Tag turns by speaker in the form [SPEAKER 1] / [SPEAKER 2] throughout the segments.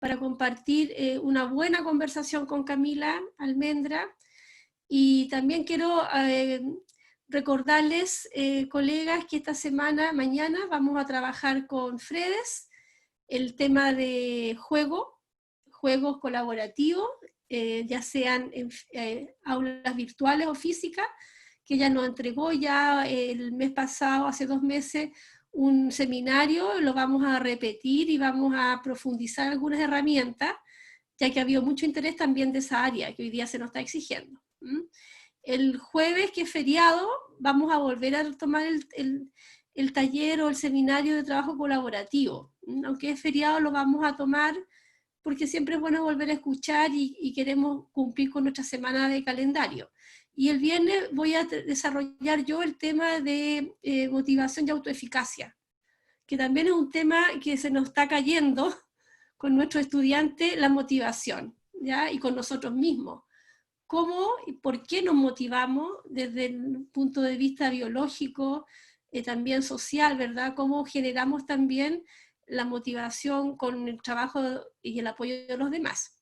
[SPEAKER 1] para compartir una buena conversación con Camila Almendra. Y también quiero recordarles, colegas, que esta semana, mañana, vamos a trabajar con Fredes el tema de juegos colaborativos, ya sean en aulas virtuales o físicas, que ella nos entregó ya el mes pasado, hace 2 meses, un seminario. Lo vamos a repetir y vamos a profundizar algunas herramientas, ya que ha habido mucho interés también de esa área que hoy día se nos está exigiendo. El jueves, que es feriado, vamos a volver a tomar el taller o el seminario de trabajo colaborativo. Aunque es feriado, lo vamos a tomar porque siempre es bueno volver a escuchar y queremos cumplir con nuestra semana de calendario. Y el viernes voy a desarrollar yo el tema de motivación y autoeficacia, que también es un tema que se nos está cayendo con nuestros estudiantes, la motivación, ¿ya? Y con nosotros mismos. ¿Cómo y por qué nos motivamos desde el punto de vista biológico, también social, ¿verdad? ¿Cómo generamos también la motivación con el trabajo y el apoyo de los demás?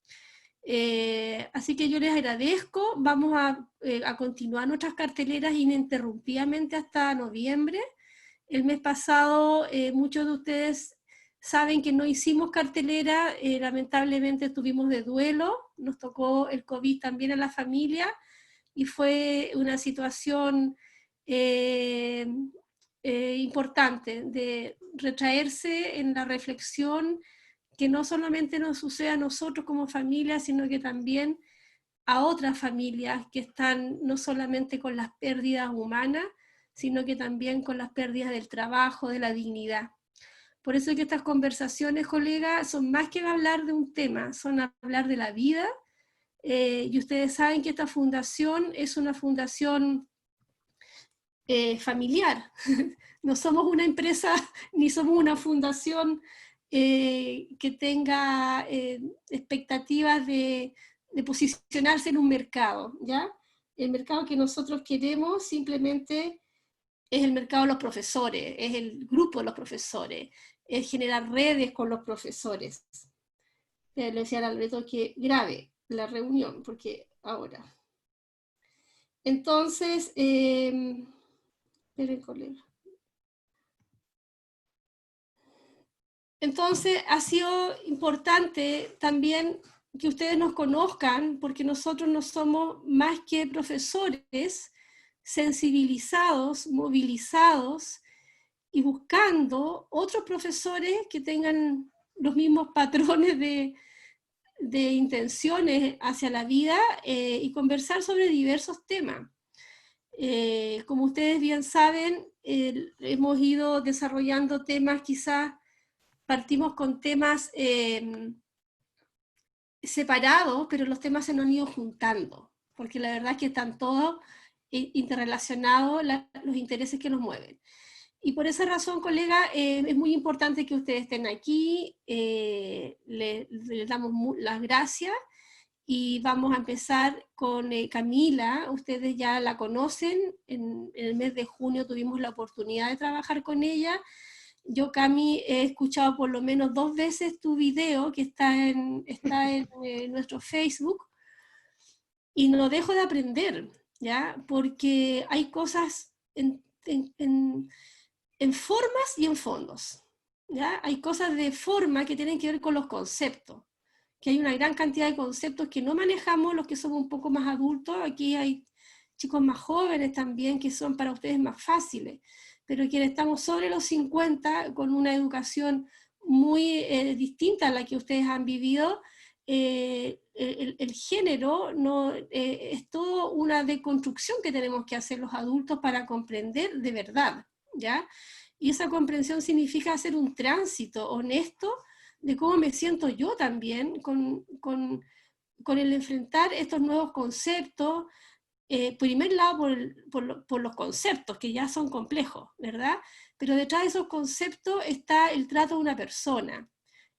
[SPEAKER 1] Así que yo les agradezco. Vamos a continuar nuestras carteleras ininterrumpidamente hasta noviembre. El mes pasado muchos de ustedes saben que no hicimos cartelera, lamentablemente estuvimos de duelo, nos tocó el COVID también a la familia, y fue una situación importante de retraerse en la reflexión, que no solamente nos sucede a nosotros como familia, sino que también a otras familias que están no solamente con las pérdidas humanas, sino que también con las pérdidas del trabajo, de la dignidad. Por eso es que estas conversaciones, colegas, son más que hablar de un tema, son hablar de la vida. Y ustedes saben que esta fundación es una fundación familiar. No somos una empresa ni somos una fundación que tenga expectativas de posicionarse en un mercado, ¿ya? El mercado que nosotros queremos simplemente es el mercado de los profesores, es el grupo de los profesores, es generar redes con los profesores. Le decía a Alberto que grabe la reunión, porque ahora. Entonces, esperen, colega. Entonces, ha sido importante también que ustedes nos conozcan, porque nosotros no somos más que profesores sensibilizados, movilizados y buscando otros profesores que tengan los mismos patrones de intenciones hacia la vida, y conversar sobre diversos temas. Como ustedes bien saben, hemos ido desarrollando temas, quizás partimos con temas separados, pero los temas se nos han ido juntando, porque la verdad es que están todos interrelacionados los intereses que nos mueven. Y por esa razón, colega, es muy importante que ustedes estén aquí. Les damos las gracias y vamos a empezar con Camila. Ustedes ya la conocen, en el mes de junio tuvimos la oportunidad de trabajar con ella. Yo, Cami, he escuchado por lo menos 2 veces tu video, que está en nuestro Facebook, y no dejo de aprender, ¿ya? Porque hay cosas en formas y en fondos, ¿ya? Hay cosas de forma que tienen que ver con los conceptos, que hay una gran cantidad de conceptos que no manejamos los que somos un poco más adultos. Aquí hay chicos más jóvenes también que son para ustedes más fáciles, pero quienes estamos sobre los 50 con una educación muy distinta a la que ustedes han vivido, el género no, es toda una deconstrucción que tenemos que hacer los adultos para comprender de verdad, ¿ya? Y esa comprensión significa hacer un tránsito honesto de cómo me siento yo también con el enfrentar estos nuevos conceptos. Primer lado por los conceptos, que ya son complejos, ¿verdad? Pero detrás de esos conceptos está el trato de una persona,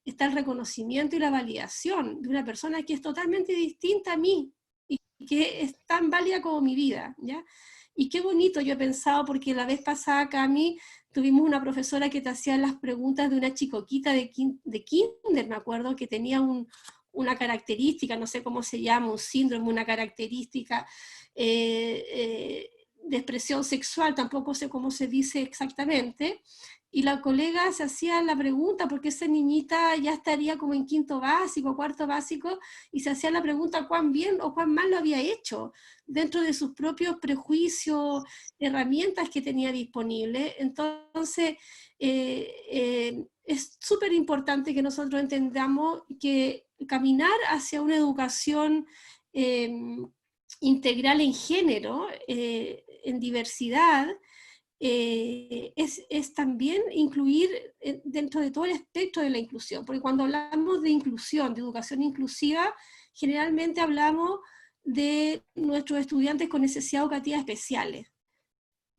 [SPEAKER 1] está el reconocimiento y la validación de una persona que es totalmente distinta a mí y que es tan válida como mi vida, ¿ya? Y qué bonito, yo he pensado, porque la vez pasada, Cami, tuvimos una profesora que te hacía las preguntas de una chicoquita de kinder, me acuerdo, que tenía una característica, no sé cómo se llama, un síndrome, una característica de expresión sexual, tampoco sé cómo se dice exactamente, y la colega se hacía la pregunta, porque esa niñita ya estaría como en quinto básico, cuarto básico, y se hacía la pregunta cuán bien o cuán mal lo había hecho, dentro de sus propios prejuicios, herramientas que tenía disponibles. Entonces, es súper importante que nosotros entendamos que caminar hacia una educación integral en género, en diversidad, es también incluir dentro de todo el espectro de la inclusión, porque cuando hablamos de inclusión, de educación inclusiva, generalmente hablamos de nuestros estudiantes con necesidades educativas especiales,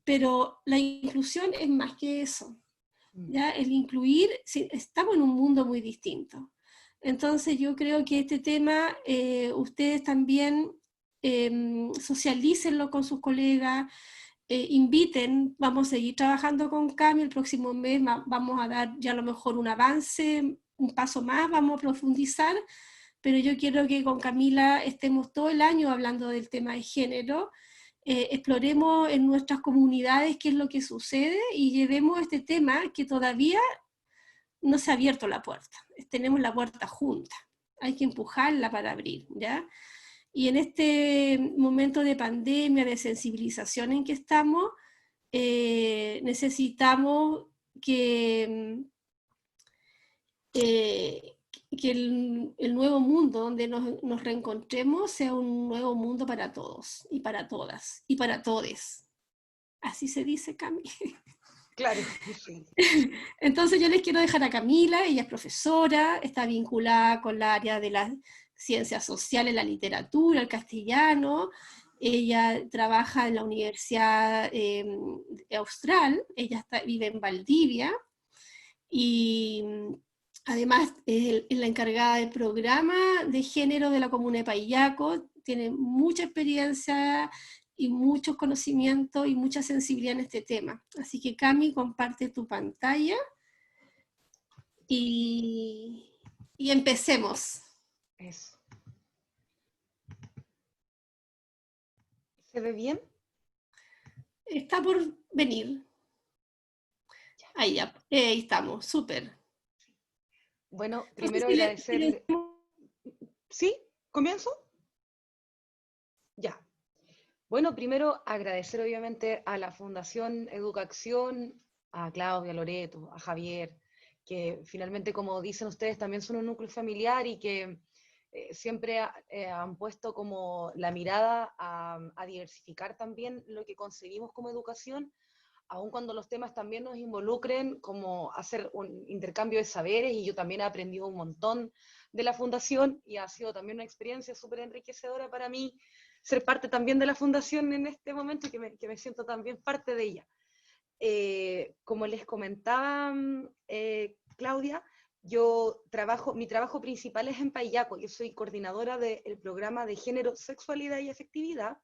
[SPEAKER 1] pero la inclusión es más que eso, ¿ya? El incluir, sí, estamos en un mundo muy distinto. Entonces yo creo que este tema ustedes también socialícenlo con sus colegas, inviten, vamos a seguir trabajando con Cami, el próximo mes vamos a dar ya a lo mejor un avance, un paso más, vamos a profundizar, pero yo quiero que con Camila estemos todo el año hablando del tema de género, exploremos en nuestras comunidades qué es lo que sucede y llevemos este tema que todavía no se ha abierto la puerta, tenemos la puerta junta, hay que empujarla para abrir, ¿ya? Y en este momento de pandemia, de sensibilización en que estamos, necesitamos que, eh, que el nuevo mundo donde nos reencontremos sea un nuevo mundo para todos y para todas y para todes. Así se dice, Cami.
[SPEAKER 2] Claro, sí.
[SPEAKER 1] Entonces yo les quiero dejar a Camila, ella es profesora, está vinculada con la área de las ciencias sociales, la literatura, el castellano, ella trabaja en la Universidad Austral, ella vive en Valdivia y además es la encargada del programa de género de la comuna de Payaco, tiene mucha experiencia y muchos conocimientos y mucha sensibilidad en este tema. Así que Cami, comparte tu pantalla y empecemos.
[SPEAKER 2] Eso. ¿Se ve bien?
[SPEAKER 1] Está por venir. Ahí ya, ahí estamos, súper.
[SPEAKER 2] Bueno,
[SPEAKER 1] No sé
[SPEAKER 2] primero
[SPEAKER 1] si
[SPEAKER 2] agradecerle. ¿Sí? ¿Comienzo? Ya. Bueno, primero agradecer obviamente a la Fundación Educación, a Claudia, Loreto, a Javier, que finalmente, como dicen ustedes, también son un núcleo familiar y que siempre han puesto como la mirada a diversificar también lo que concebimos como educación, aun cuando los temas también nos involucren, como hacer un intercambio de saberes, y yo también he aprendido un montón de la fundación, y ha sido también una experiencia súper enriquecedora para mí ser parte también de la fundación en este momento, y que me siento también parte de ella. Como les comentaba Claudia, mi trabajo principal es en Payaco, yo soy coordinadora del programa de género, sexualidad y afectividad,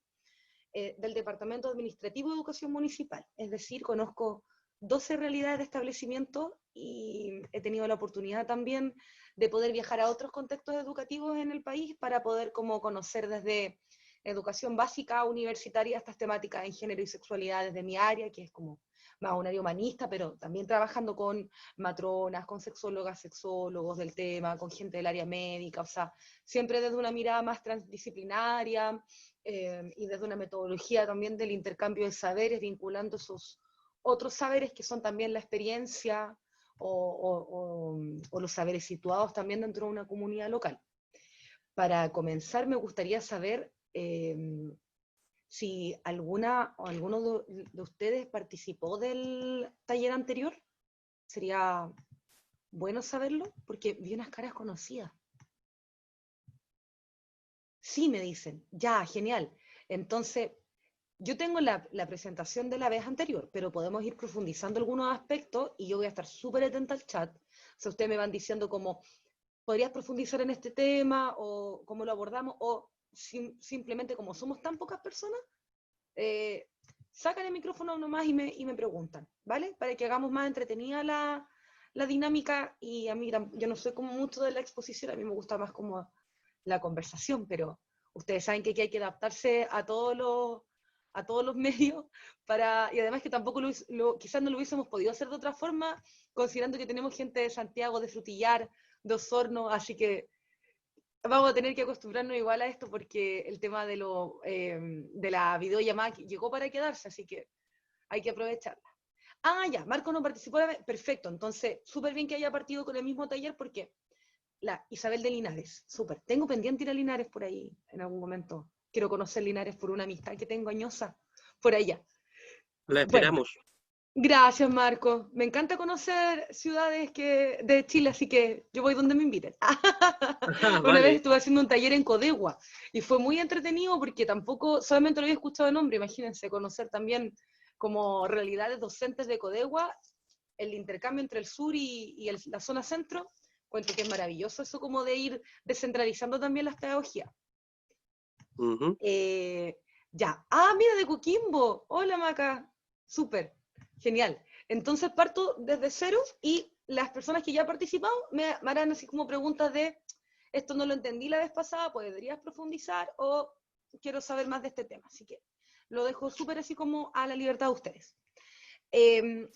[SPEAKER 2] del Departamento Administrativo de Educación Municipal. Es decir, conozco 12 realidades de establecimiento y he tenido la oportunidad también de poder viajar a otros contextos educativos en el país para poder como conocer desde educación básica, universitaria, estas temáticas en género y sexualidad desde mi área, que es como más un área humanista, pero también trabajando con matronas, con sexólogas, sexólogos del tema, con gente del área médica, o sea, siempre desde una mirada más transdisciplinaria, y desde una metodología también del intercambio de saberes, vinculando esos otros saberes que son también la experiencia o los saberes situados también dentro de una comunidad local. Para comenzar, me gustaría saber si alguna o alguno de ustedes participó del taller anterior. Sería bueno saberlo, porque vi unas caras conocidas. Sí, me dicen. Ya, genial. Entonces, yo tengo la presentación de la vez anterior, pero podemos ir profundizando algunos aspectos y yo voy a estar súper atenta al chat. O sea, ustedes me van diciendo cómo podrías profundizar en este tema o cómo lo abordamos, o simplemente como somos tan pocas personas, eh, sacan el micrófono nomás y me preguntan, ¿vale? Para que hagamos más entretenida la dinámica, y a mí, yo no soy como mucho de la exposición, a mí me gusta más como la conversación, pero ustedes saben que aquí hay que adaptarse a todos los medios, y además que tampoco quizás no lo hubiésemos podido hacer de otra forma, considerando que tenemos gente de Santiago, de Frutillar, de Osorno, así que vamos a tener que acostumbrarnos igual a esto, porque el tema de la videollamada llegó para quedarse, así que hay que aprovecharla. Ah, ya, Marco no participó, perfecto, entonces súper bien que haya partido con el mismo taller, porque la Isabel de Linares, súper. Tengo pendiente ir a Linares por ahí en algún momento. Quiero conocer Linares por una amistad que tengo añosa por allá.
[SPEAKER 3] La
[SPEAKER 2] Bueno,
[SPEAKER 3] esperamos.
[SPEAKER 2] gracias, Marco. Me encanta conocer ciudades de Chile, así que yo voy donde me inviten. Una vez
[SPEAKER 3] Vale.
[SPEAKER 2] estuve haciendo un taller en Codegua y fue muy entretenido porque tampoco, solamente lo había escuchado de nombre, imagínense, conocer también como realidades docentes de Codegua, el intercambio entre el sur y la zona centro. Cuento que es maravilloso eso, como de ir descentralizando también las pedagogías.
[SPEAKER 3] Ujú.
[SPEAKER 2] Ya. Ah, mira, de Coquimbo. Hola, Maca. Súper. Genial. Entonces parto desde cero y las personas que ya han participado me harán así como preguntas de, esto no lo entendí la vez pasada, ¿podrías profundizar? O quiero saber más de este tema. Así que lo dejo súper así como a la libertad de ustedes.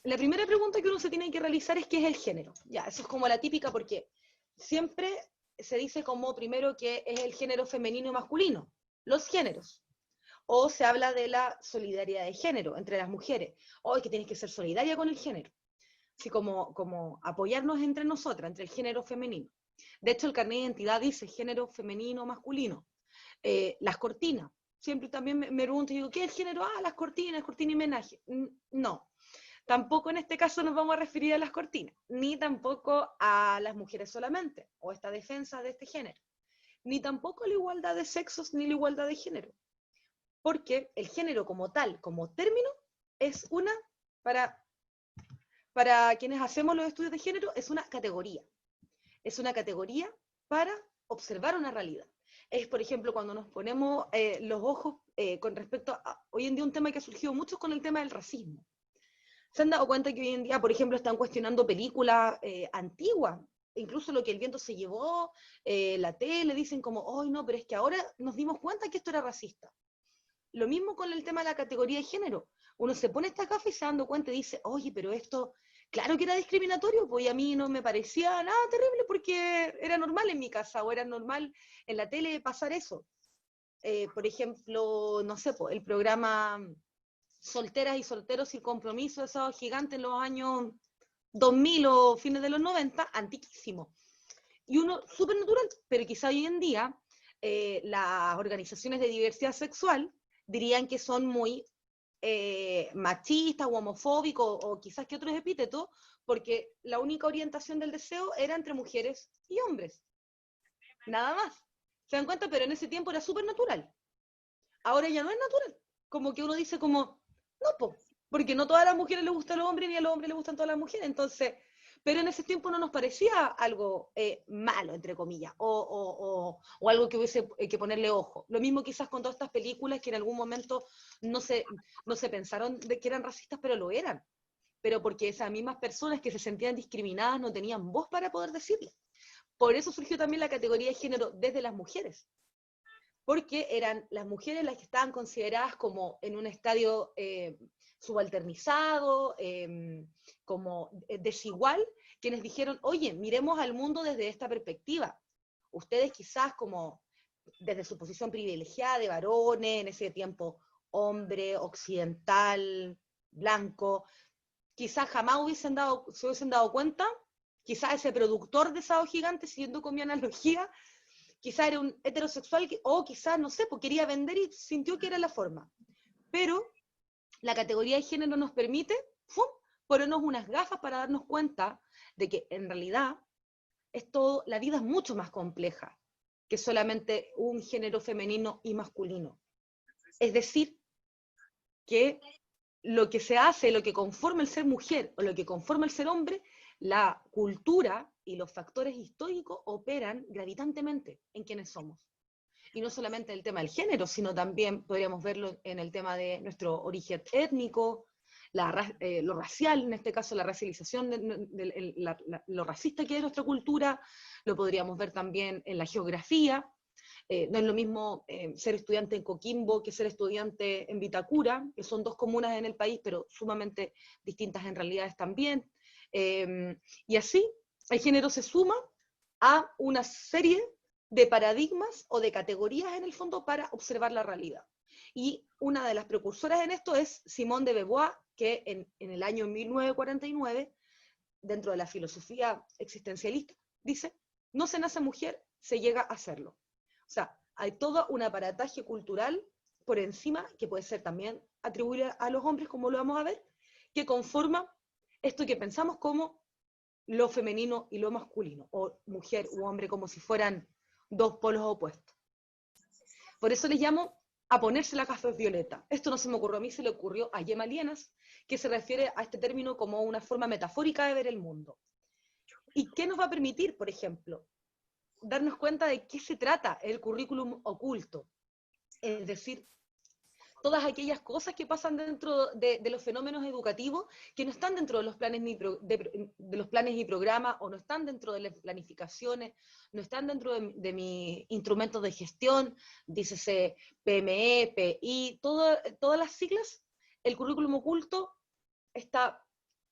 [SPEAKER 2] La primera pregunta que uno se tiene que realizar es ¿qué es el género? Ya, eso es como la típica, porque siempre se dice como primero que es el género femenino y masculino, los géneros. O se habla de la solidaridad de género entre las mujeres. O es que tienes que ser solidaria con el género. Así como apoyarnos entre nosotras, entre el género femenino. De hecho, el carnet de identidad dice género femenino, masculino. Las cortinas. Siempre también me pregunto, digo, ¿qué es el género? Ah, las cortinas, cortina y menaje. No. Tampoco en este caso nos vamos a referir a las cortinas, ni tampoco a las mujeres solamente, o esta defensa de este género, ni tampoco a la igualdad de sexos, ni la igualdad de género. Porque el género como tal, como término, es para quienes hacemos los estudios de género, es una categoría. Es una categoría para observar una realidad. Es, por ejemplo, cuando nos ponemos los ojos con respecto a, hoy en día, un tema que ha surgido mucho con el tema del racismo. ¿Se han dado cuenta que hoy en día, por ejemplo, están cuestionando películas antiguas? Incluso lo que el viento se llevó, la tele, dicen como, ¡ay no, pero es que ahora nos dimos cuenta que esto era racista! Lo mismo con el tema de la categoría de género. Uno se pone esta gafas y se dando cuenta y dice, oye, pero esto, claro que era discriminatorio, pues a mí no me parecía nada terrible porque era normal en mi casa o era normal en la tele pasar eso. Por ejemplo, no sé, pues, el programa Solteras y Solteros sin Compromiso, esos gigantes en los años 2000 o fines de los 90, antiquísimo. Y uno, súper natural, pero quizá hoy en día las organizaciones de diversidad sexual dirían que son muy machistas o homofóbicos o quizás que otros epítetos, porque la única orientación del deseo era entre mujeres y hombres. Nada más. ¿Se dan cuenta? Pero en ese tiempo era súper natural. Ahora ya no es natural. Como que uno dice como, no, po, porque no todas las mujeres les gustan los hombres ni a los hombres les gustan todas las mujeres. Entonces, pero en ese tiempo no nos parecía algo malo, entre comillas, o algo que hubiese que ponerle ojo. Lo mismo quizás con todas estas películas que en algún momento no se pensaron de que eran racistas, pero lo eran. Pero porque esas mismas personas que se sentían discriminadas no tenían voz para poder decirlo. Por eso surgió también la categoría de género desde las mujeres, porque eran las mujeres las que estaban consideradas como en un estadio subalternizado, como desigual, quienes dijeron, oye, miremos al mundo desde esta perspectiva. Ustedes quizás como desde su posición privilegiada de varones, en ese tiempo hombre, occidental, blanco, quizás jamás se hubiesen dado cuenta, quizás ese productor de Sábado Gigante, siguiendo con mi analogía, quizás era un heterosexual o quizás, no sé, pues quería vender y sintió que era la forma. Pero la categoría de género nos permite ponernos unas gafas para darnos cuenta de que en realidad la vida es mucho más compleja que solamente un género femenino y masculino. Es decir, que lo que se hace, lo que conforma el ser mujer o lo que conforma el ser hombre, la cultura y los factores históricos operan gravitantemente en quienes somos. y no solamente el tema del género, sino también podríamos verlo en el tema de nuestro origen étnico, lo racial, en este caso la racialización, lo racista que es nuestra cultura, lo podríamos ver también en la geografía. No es lo mismo ser estudiante en Coquimbo que ser estudiante en Vitacura, que son dos comunas en el país, pero sumamente distintas en realidades también. Y así el género se suma a una serie de paradigmas o de categorías en el fondo para observar la realidad. Y una de las precursoras en esto es Simone de Beauvoir, que en el año 1949, dentro de la filosofía existencialista, dice, no se nace mujer, se llega a serlo. O sea, hay todo un aparataje cultural por encima, que puede ser también atribuible a los hombres, como lo vamos a ver, que conforma esto que pensamos como lo femenino y lo masculino, o mujer u hombre como si fueran dos polos opuestos. Por eso les llamo a ponerse la gafas violeta. Esto no se me ocurrió a mí, se le ocurrió a Gemma Lienas, que se refiere a este término como una forma metafórica de ver el mundo. ¿Y qué nos va a permitir, por ejemplo? Darnos cuenta de qué se trata el currículum oculto. Es decir, todas aquellas cosas que pasan dentro de los fenómenos educativos que no están dentro de los planes, de los planes y programas, o no están dentro de las planificaciones, no están dentro de mis instrumentos de gestión, dícese PME, PI, todas las siglas. El currículum oculto está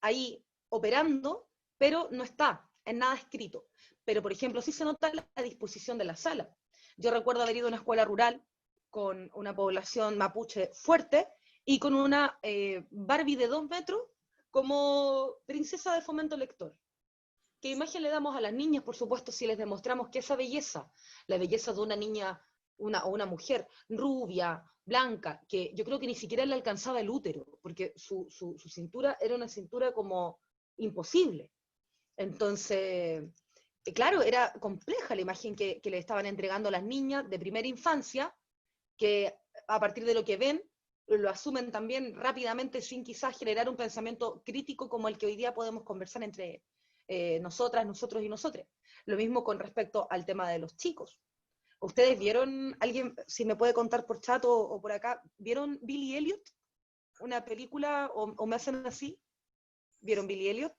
[SPEAKER 2] ahí operando, pero no está en nada escrito. Pero, por ejemplo, sí se nota la disposición de la sala. Yo recuerdo haber ido a una escuela rural con una población mapuche fuerte y con una Barbie de 2 metros como princesa de fomento lector. ¿Qué imagen le damos a las niñas, por supuesto, si les demostramos que esa belleza, la belleza de una niña o una mujer rubia, blanca, que yo creo que ni siquiera le alcanzaba el útero, porque su cintura era una cintura como imposible. Entonces, claro, era compleja la imagen que le estaban entregando a las niñas de primera infancia, que a partir de lo que ven, lo asumen también rápidamente sin quizás generar un pensamiento crítico como el que hoy día podemos conversar entre nosotras, nosotros y nosotres. Lo mismo con respecto al tema de los chicos. ¿Ustedes vieron, alguien, si me puede contar por chat o por acá, vieron Billy Elliot? Una película, o me hacen así, ¿vieron Billy Elliot?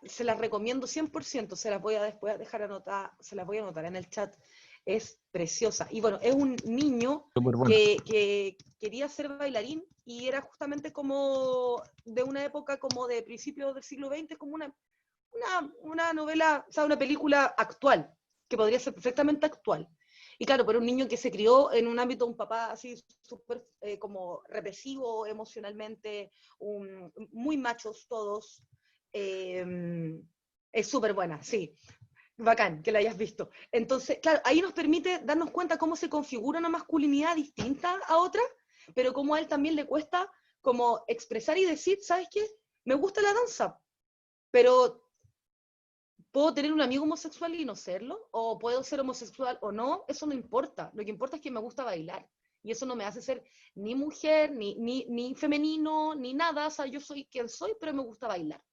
[SPEAKER 2] Se las recomiendo 100%, se las voy a después dejar anotar, se las voy a anotar en el chat. Es preciosa. Y bueno, es un niño que quería ser bailarín y era justamente como de una época como de principios del siglo XX, como una novela, o sea, una película actual, que podría ser perfectamente actual. Y claro, pero un niño que se crió en un ámbito, un papá así súper como represivo emocionalmente, muy machos todos. Es súper buena, sí. Bacán que la hayas visto. Entonces, claro, ahí nos permite darnos cuenta cómo se configura una masculinidad distinta a otra, pero cómo a él también le cuesta como expresar y decir, ¿sabes qué? Me gusta la danza, pero ¿puedo tener un amigo homosexual y no serlo? ¿O puedo ser homosexual o no? Eso no importa. Lo que importa es que me gusta bailar. Y eso no me hace ser ni mujer, ni femenino, ni nada. O sea, yo soy quien soy, pero me gusta bailar.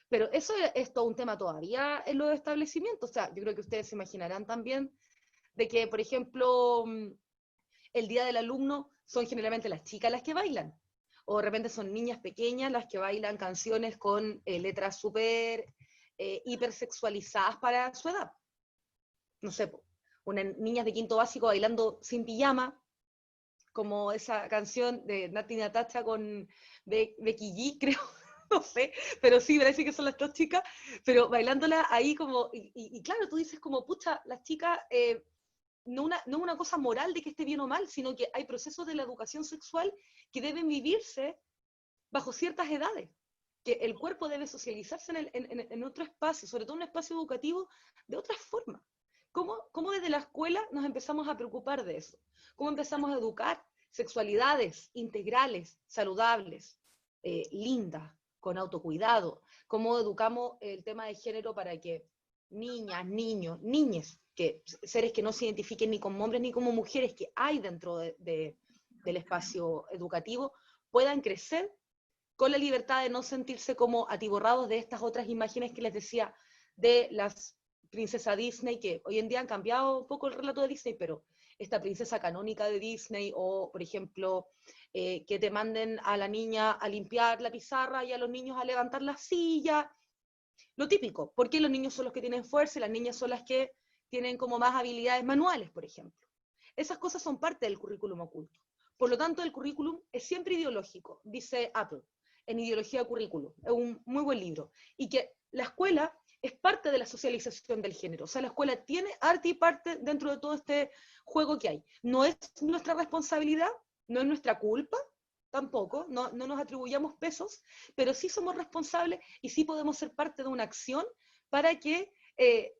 [SPEAKER 2] Pero eso es todo un tema todavía en los establecimientos. O sea, yo creo que ustedes se imaginarán también de que, por ejemplo, el día del alumno son generalmente las chicas las que bailan. O de repente son niñas pequeñas las que bailan canciones con letras súper hipersexualizadas para su edad. No sé, unas niñas de quinto básico bailando sin pijama, como esa canción de Nati Natacha con Becky G, creo. No sé, pero sí, parece que son las dos chicas, pero bailándola ahí como, y claro, tú dices como, pucha, las chicas, no una cosa moral de que esté bien o mal, sino que hay procesos de la educación sexual que deben vivirse bajo ciertas edades, que el cuerpo debe socializarse en otro espacio, sobre todo un espacio educativo, de otra forma. ¿Cómo desde la escuela nos empezamos a preocupar de eso? ¿Cómo empezamos a educar sexualidades integrales, saludables, lindas, con autocuidado? ¿Cómo educamos el tema de género para que niñas, niños, niñes, que seres que no se identifiquen ni como hombres ni como mujeres que hay dentro del espacio educativo, puedan crecer con la libertad de no sentirse como atiborrados de estas otras imágenes que les decía, de las princesa Disney, que hoy en día han cambiado un poco el relato de Disney, pero esta princesa canónica de Disney, o por ejemplo, que te manden a la niña a limpiar la pizarra y a los niños a levantar la silla, lo típico, porque los niños son los que tienen fuerza y las niñas son las que tienen como más habilidades manuales, por ejemplo. Esas cosas son parte del currículum oculto. Por lo tanto, el currículum es siempre ideológico, dice Apple, en Ideología Currículum. Es un muy buen libro. Y que la escuela es parte de la socialización del género. O sea, la escuela tiene arte y parte dentro de todo este juego que hay. No es nuestra responsabilidad, no es nuestra culpa, tampoco, no nos atribuyamos pesos, pero sí somos responsables y sí podemos ser parte de una acción para que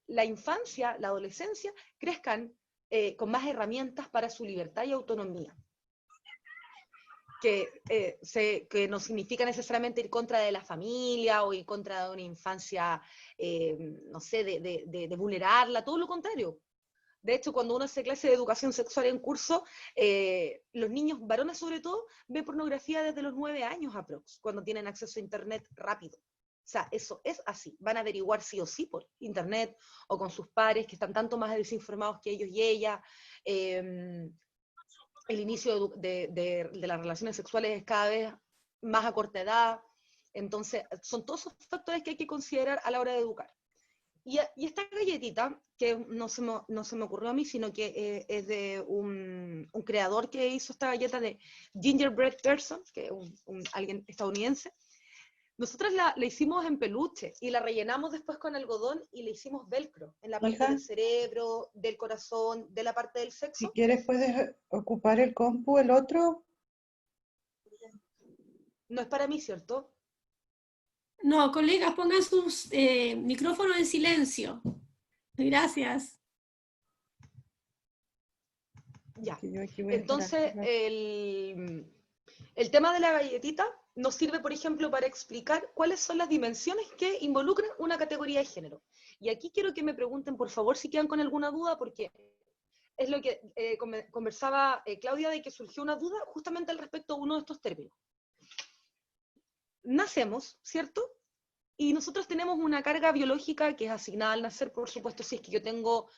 [SPEAKER 2] la infancia, la adolescencia, crezcan con más herramientas para su libertad y autonomía. Que no significa necesariamente ir contra de la familia o ir contra de una infancia, no sé, de vulnerarla, todo lo contrario. De hecho, cuando uno hace clase de educación sexual en curso, los niños, varones sobre todo, ven pornografía desde los 9 años aprox, cuando tienen acceso a internet rápido. O sea, eso es así. Van a averiguar sí o sí por internet o con sus pares que están tanto más desinformados que ellos y ella. El inicio de las relaciones sexuales es cada vez más a corta edad. Entonces, son todos esos factores que hay que considerar a la hora de educar. Y esta galletita, que no se me ocurrió a mí, sino que es de un creador que hizo esta galleta de Gingerbread Person, que es alguien estadounidense. Nosotras la hicimos en peluche y la rellenamos después con algodón y le hicimos velcro en la parte
[SPEAKER 4] Hija,
[SPEAKER 2] del cerebro, del corazón, de la parte del sexo.
[SPEAKER 4] si quieres puedes ocupar el compu, el otro.
[SPEAKER 2] No es para mí, ¿cierto?
[SPEAKER 1] No, colegas, pongan sus micrófonos en silencio. Gracias.
[SPEAKER 2] Ya.
[SPEAKER 4] Que yo aquí voy a
[SPEAKER 2] Entonces,
[SPEAKER 4] esperar.
[SPEAKER 2] el tema de la galletita nos sirve, por ejemplo, para explicar cuáles son las dimensiones que involucran una categoría de género. Y aquí quiero que me pregunten, por favor, si quedan con alguna duda, porque es lo que conversaba Claudia, de que surgió una duda justamente al respecto a uno de estos términos. Nacemos, ¿cierto? Y nosotros tenemos una carga biológica que es asignada al nacer, por supuesto, si es que yo tengo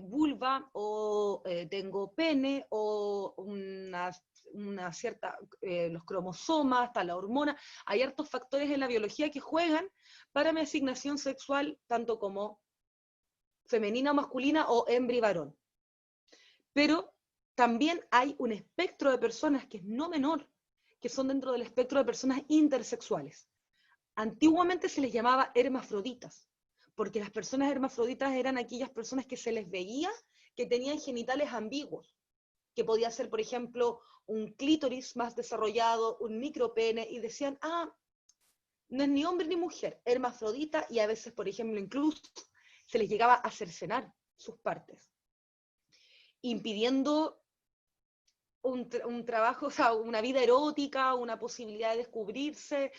[SPEAKER 2] vulva o tengo pene o una cierta, los cromosomas, hasta la hormona. Hay hartos factores en la biología que juegan para mi asignación sexual, tanto como femenina o masculina o hembra y varón. Pero también hay un espectro de personas que es no menor, que son dentro del espectro de personas intersexuales. Antiguamente se les llamaba hermafroditas, porque las personas hermafroditas eran aquellas personas que se les veía que tenían genitales ambiguos, que podía ser, por ejemplo, un clítoris más desarrollado, un micropene, y decían, no es ni hombre ni mujer, hermafrodita, y a veces, por ejemplo, incluso se les llegaba a cercenar sus partes, impidiendo un trabajo, o sea, una vida erótica, una posibilidad de descubrirse,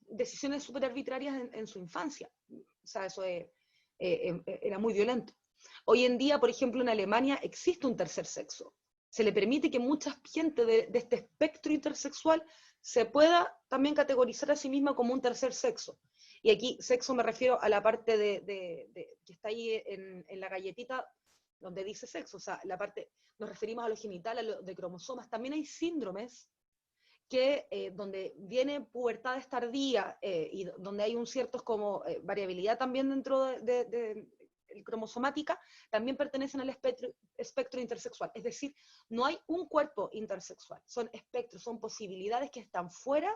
[SPEAKER 2] decisiones súper arbitrarias en su infancia. O sea, eso era muy violento. Hoy en día, por ejemplo, en Alemania existe un tercer sexo. Se le permite que mucha gente de este espectro intersexual se pueda también categorizar a sí misma como un tercer sexo. Y aquí sexo me refiero a la parte que está ahí en la galletita donde dice sexo, o sea, la parte, nos referimos a lo genital, a lo de cromosomas. También hay síndromes que donde viene pubertades tardías y donde hay un cierto como variabilidad también dentro de cromosomática, también pertenecen al espectro intersexual. Es decir, no hay un cuerpo intersexual, son espectros, son posibilidades que están fuera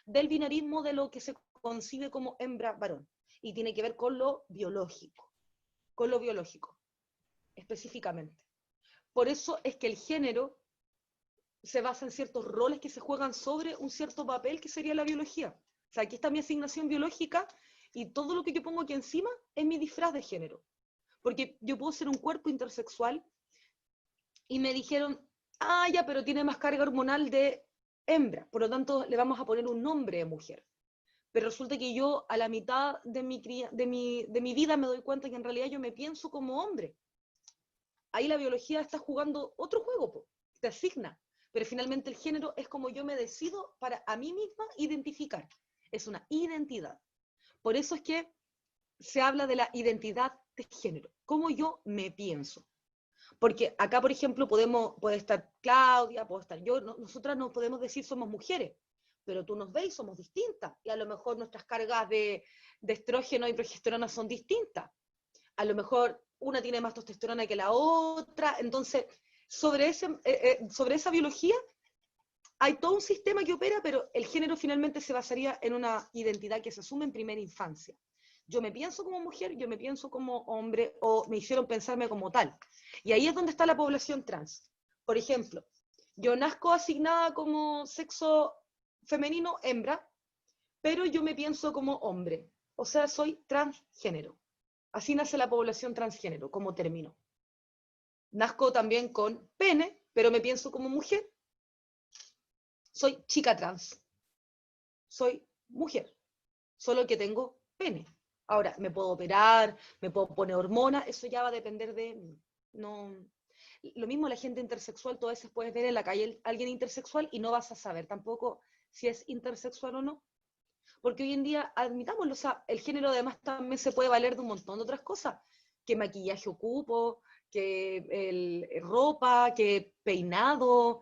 [SPEAKER 2] del binarismo de lo que se concibe como hembra-varón. Y tiene que ver con lo biológico específicamente. Por eso es que el género se basa en ciertos roles que se juegan sobre un cierto papel que sería la biología. O sea, aquí está mi asignación biológica y todo lo que yo pongo aquí encima es mi disfraz de género. Porque yo puedo ser un cuerpo intersexual y me dijeron, ya, pero tiene más carga hormonal de hembra, por lo tanto le vamos a poner un nombre de mujer. Pero resulta que yo a la mitad de mi vida me doy cuenta que en realidad yo me pienso como hombre. Ahí la biología está jugando otro juego, te asigna, pero finalmente el género es como yo me decido para a mí misma identificar, es una identidad. Por eso es que se habla de la identidad este género, cómo yo me pienso. Porque acá, por ejemplo, puede estar Claudia, puedo estar yo, nosotras no podemos decir somos mujeres, pero tú nos ves y somos distintas, y a lo mejor nuestras cargas de estrógeno y progesterona son distintas. A lo mejor una tiene más testosterona que la otra, entonces sobre esa biología hay todo un sistema que opera, pero el género finalmente se basaría en una identidad que se asume en primera infancia. Yo me pienso como mujer, yo me pienso como hombre, o me hicieron pensarme como tal. Y ahí es donde está la población trans. Por ejemplo, yo nazco asignada como sexo femenino, hembra, pero yo me pienso como hombre. O sea, soy transgénero. Así nace la población transgénero, como término. Nazco también con pene, pero me pienso como mujer. Soy chica trans. Soy mujer, solo que tengo pene. Ahora, me puedo operar, me puedo poner hormonas, eso ya va a depender de mí. No. Lo mismo la gente intersexual, tú a veces puedes ver en la calle a alguien intersexual y no vas a saber tampoco si es intersexual o no. Porque hoy en día, admitámoslo, o sea, el género además también se puede valer de un montón de otras cosas. Que maquillaje ocupo, que ropa, que peinado,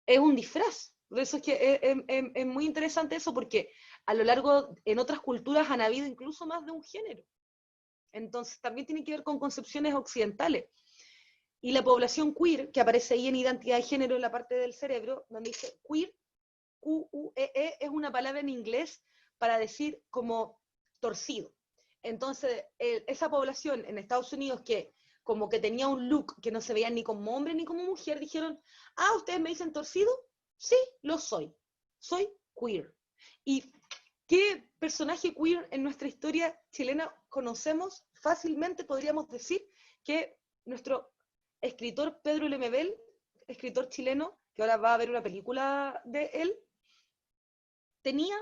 [SPEAKER 2] es un disfraz. Por eso es que es muy interesante eso, porque a lo largo, en otras culturas han habido incluso más de un género. Entonces también tiene que ver con concepciones occidentales. Y la población queer, que aparece ahí en identidad de género en la parte del cerebro, donde dice queer, Q-U-E-E, es una palabra en inglés para decir como torcido. Entonces, esa población en Estados Unidos que como que tenía un look que no se veía ni como hombre ni como mujer, dijeron, ¿ustedes me dicen torcido? Sí, lo soy. Soy queer. ¿Y qué personaje queer en nuestra historia chilena conocemos? Fácilmente podríamos decir que nuestro escritor Pedro Lemebel, escritor chileno, que ahora va a haber una película de él, tenía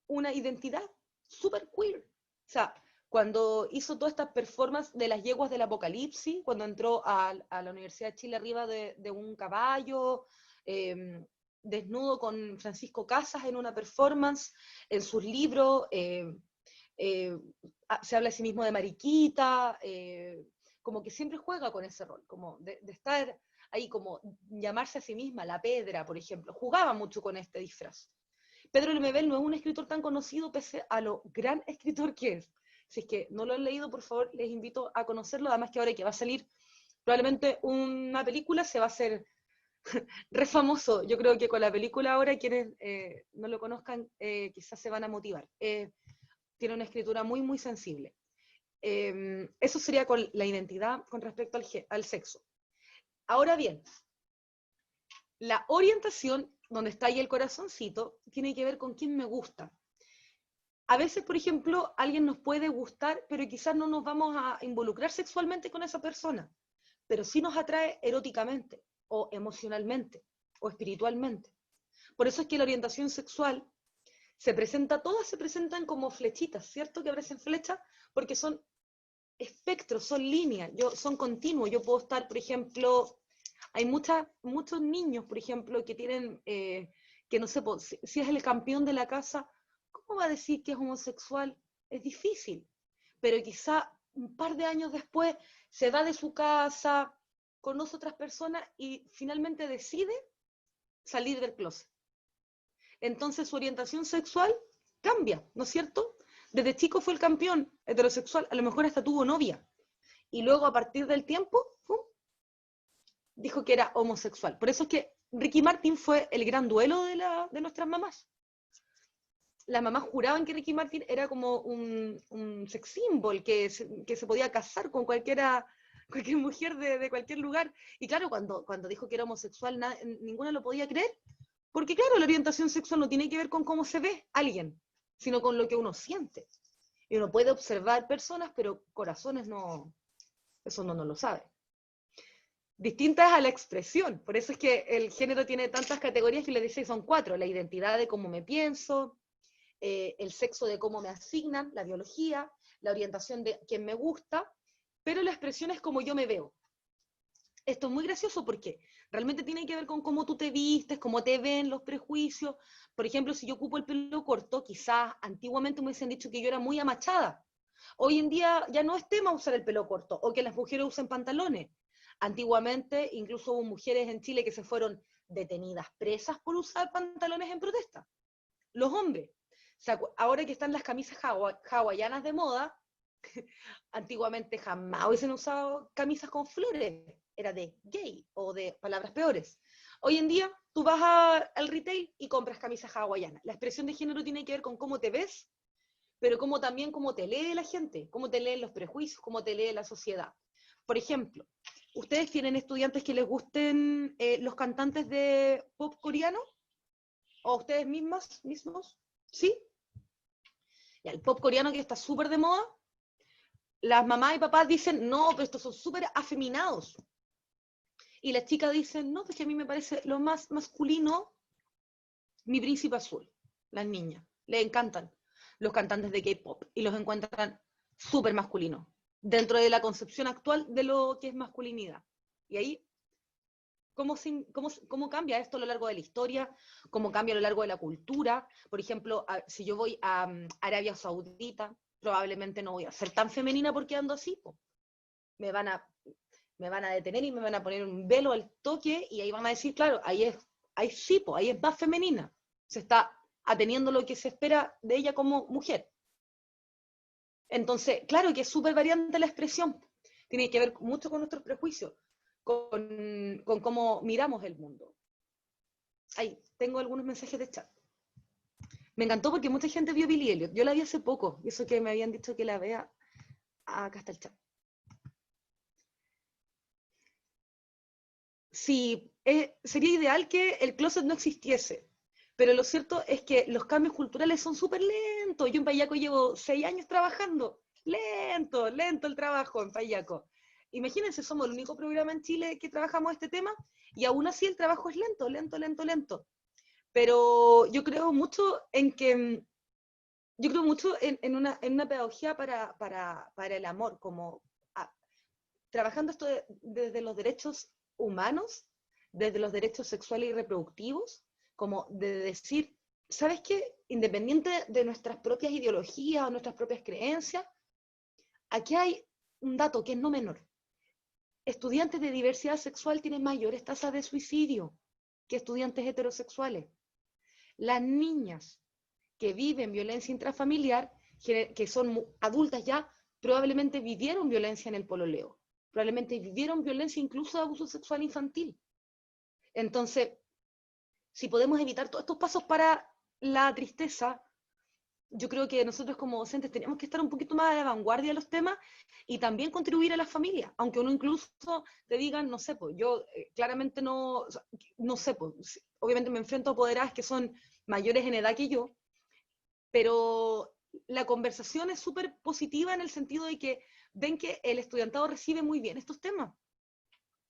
[SPEAKER 2] una identidad súper queer. O sea, cuando hizo todas estas performances de las yeguas del apocalipsis, cuando entró a la Universidad de Chile arriba de un caballo, desnudo con Francisco Casas en una performance, en sus libros, se habla a sí mismo de mariquita, como que siempre juega con ese rol, como de estar ahí, como llamarse a sí misma la Pedra, por ejemplo, jugaba mucho con este disfraz. Pedro Lemebel no es un escritor tan conocido pese a lo gran escritor que es. Si es que no lo han leído, por favor, les invito a conocerlo, además que ahora que va a salir probablemente una película, se va a hacer re famoso. Yo creo que con la película ahora, quienes no lo conozcan, quizás se van a motivar. Tiene una escritura muy, muy sensible. Eso sería con la identidad con respecto al sexo. Ahora bien, la orientación, donde está ahí el corazoncito, tiene que ver con quién me gusta. A veces, por ejemplo, alguien nos puede gustar, pero quizás no nos vamos a involucrar sexualmente con esa persona, pero sí nos atrae eróticamente, o emocionalmente, o espiritualmente. Por eso es que la orientación sexual todas se presentan como flechitas, ¿cierto? Que aparecen flechas, porque son espectros, son líneas, son continuos. Yo puedo estar, por ejemplo, hay muchos niños, por ejemplo, que tienen, que no sé, si es el campeón de la casa, ¿cómo va a decir que es homosexual? Es difícil, pero quizá un par de años después se va de su casa, conoce otras personas y finalmente decide salir del closet. Entonces su orientación sexual cambia, ¿no es cierto? Desde chico fue el campeón heterosexual, a lo mejor hasta tuvo novia. Y luego a partir del tiempo, ¡pum!, dijo que era homosexual. Por eso es que Ricky Martin fue el gran duelo de nuestras mamás. Las mamás juraban que Ricky Martin era como un sex symbol, que se podía casar con cualquier mujer de cualquier lugar. Y claro, cuando dijo que era homosexual, ninguna lo podía creer, porque claro, la orientación sexual no tiene que ver con cómo se ve alguien, sino con lo que uno siente. Y uno puede observar personas, pero corazones no, eso no lo sabe. Distintas a la expresión, por eso es que el género tiene tantas categorías que les decía, son 4, la identidad de cómo me pienso, el sexo de cómo me asignan, la biología, la orientación de quién me gusta, pero la expresión es como yo me veo. Esto es muy gracioso porque realmente tiene que ver con cómo tú te vistes, cómo te ven, los prejuicios. Por ejemplo, si yo ocupo el pelo corto, quizás antiguamente me hubiesen dicho que yo era muy amachada, Hoy en día ya no es tema usar el pelo corto, o que las mujeres usen pantalones. Antiguamente, incluso hubo mujeres en Chile que se fueron detenidas, presas por usar pantalones en protesta. Los hombres. O sea, ahora que están las camisas hawaianas de moda, antiguamente jamás hubiesen usado camisas con flores, era de gay o de palabras peores. Hoy en día tú vas al retail y compras camisas hawaianas. La expresión de género tiene que ver con cómo te ves, pero como también cómo te lee la gente, cómo te leen los prejuicios, cómo te lee la sociedad. Por ejemplo, ¿ustedes tienen estudiantes que les gusten los cantantes de pop coreano? ¿O ustedes mismos? ¿Sí? Ya, el pop coreano que está súper de moda, las mamás y papás dicen, no, pero estos son súper afeminados. Y las chicas dicen, no, pues que a mí me parece lo más masculino Mi Príncipe Azul. Las niñas, les encantan los cantantes de K-pop y los encuentran súper masculinos, dentro de la concepción actual de lo que es masculinidad. Y ahí, ¿cómo cambia esto a lo largo de la historia? ¿Cómo cambia a lo largo de la cultura? Por ejemplo, si yo voy a Arabia Saudita, probablemente no voy a ser tan femenina porque ando así, po. Me van a detener y me van a poner un velo al toque y ahí van a decir, claro, ahí sí, po, ahí es más femenina. Se está ateniendo lo que se espera de ella como mujer. Entonces, claro que es súper variante la expresión. Tiene que ver mucho con nuestros prejuicios, con cómo miramos el mundo. Ahí, tengo algunos mensajes de chat. Me encantó porque mucha gente vio Billy Elliot. Yo la vi hace poco, y eso que me habían dicho que la vea. Acá está el chat. Sí, sería ideal que el closet no existiese, pero lo cierto es que los cambios culturales son súper lentos. Yo en Payaco llevo 6 años trabajando. Lento el trabajo en Payaco. Imagínense, somos el único programa en Chile que trabajamos este tema y aún así el trabajo es lento. Pero yo creo mucho en una pedagogía para el amor, como trabajando esto desde los derechos humanos, desde los derechos sexuales y reproductivos, como de decir, ¿sabes qué? Independiente de nuestras propias ideologías o nuestras propias creencias, aquí hay un dato que es no menor. Estudiantes de diversidad sexual tienen mayores tasas de suicidio que estudiantes heterosexuales. Las niñas que viven violencia intrafamiliar, que son adultas ya, probablemente vivieron violencia en el pololeo. Probablemente vivieron violencia, incluso abuso sexual infantil. Entonces, si podemos evitar todos estos pasos para la tristeza, yo creo que nosotros como docentes tenemos que estar un poquito más a la vanguardia de los temas y también contribuir a la familia, aunque uno incluso te digan, no sé, pues yo claramente no sé, pues obviamente me enfrento a apoderadas que son mayores en edad que yo, pero la conversación es súper positiva en el sentido de que ven que el estudiantado recibe muy bien estos temas.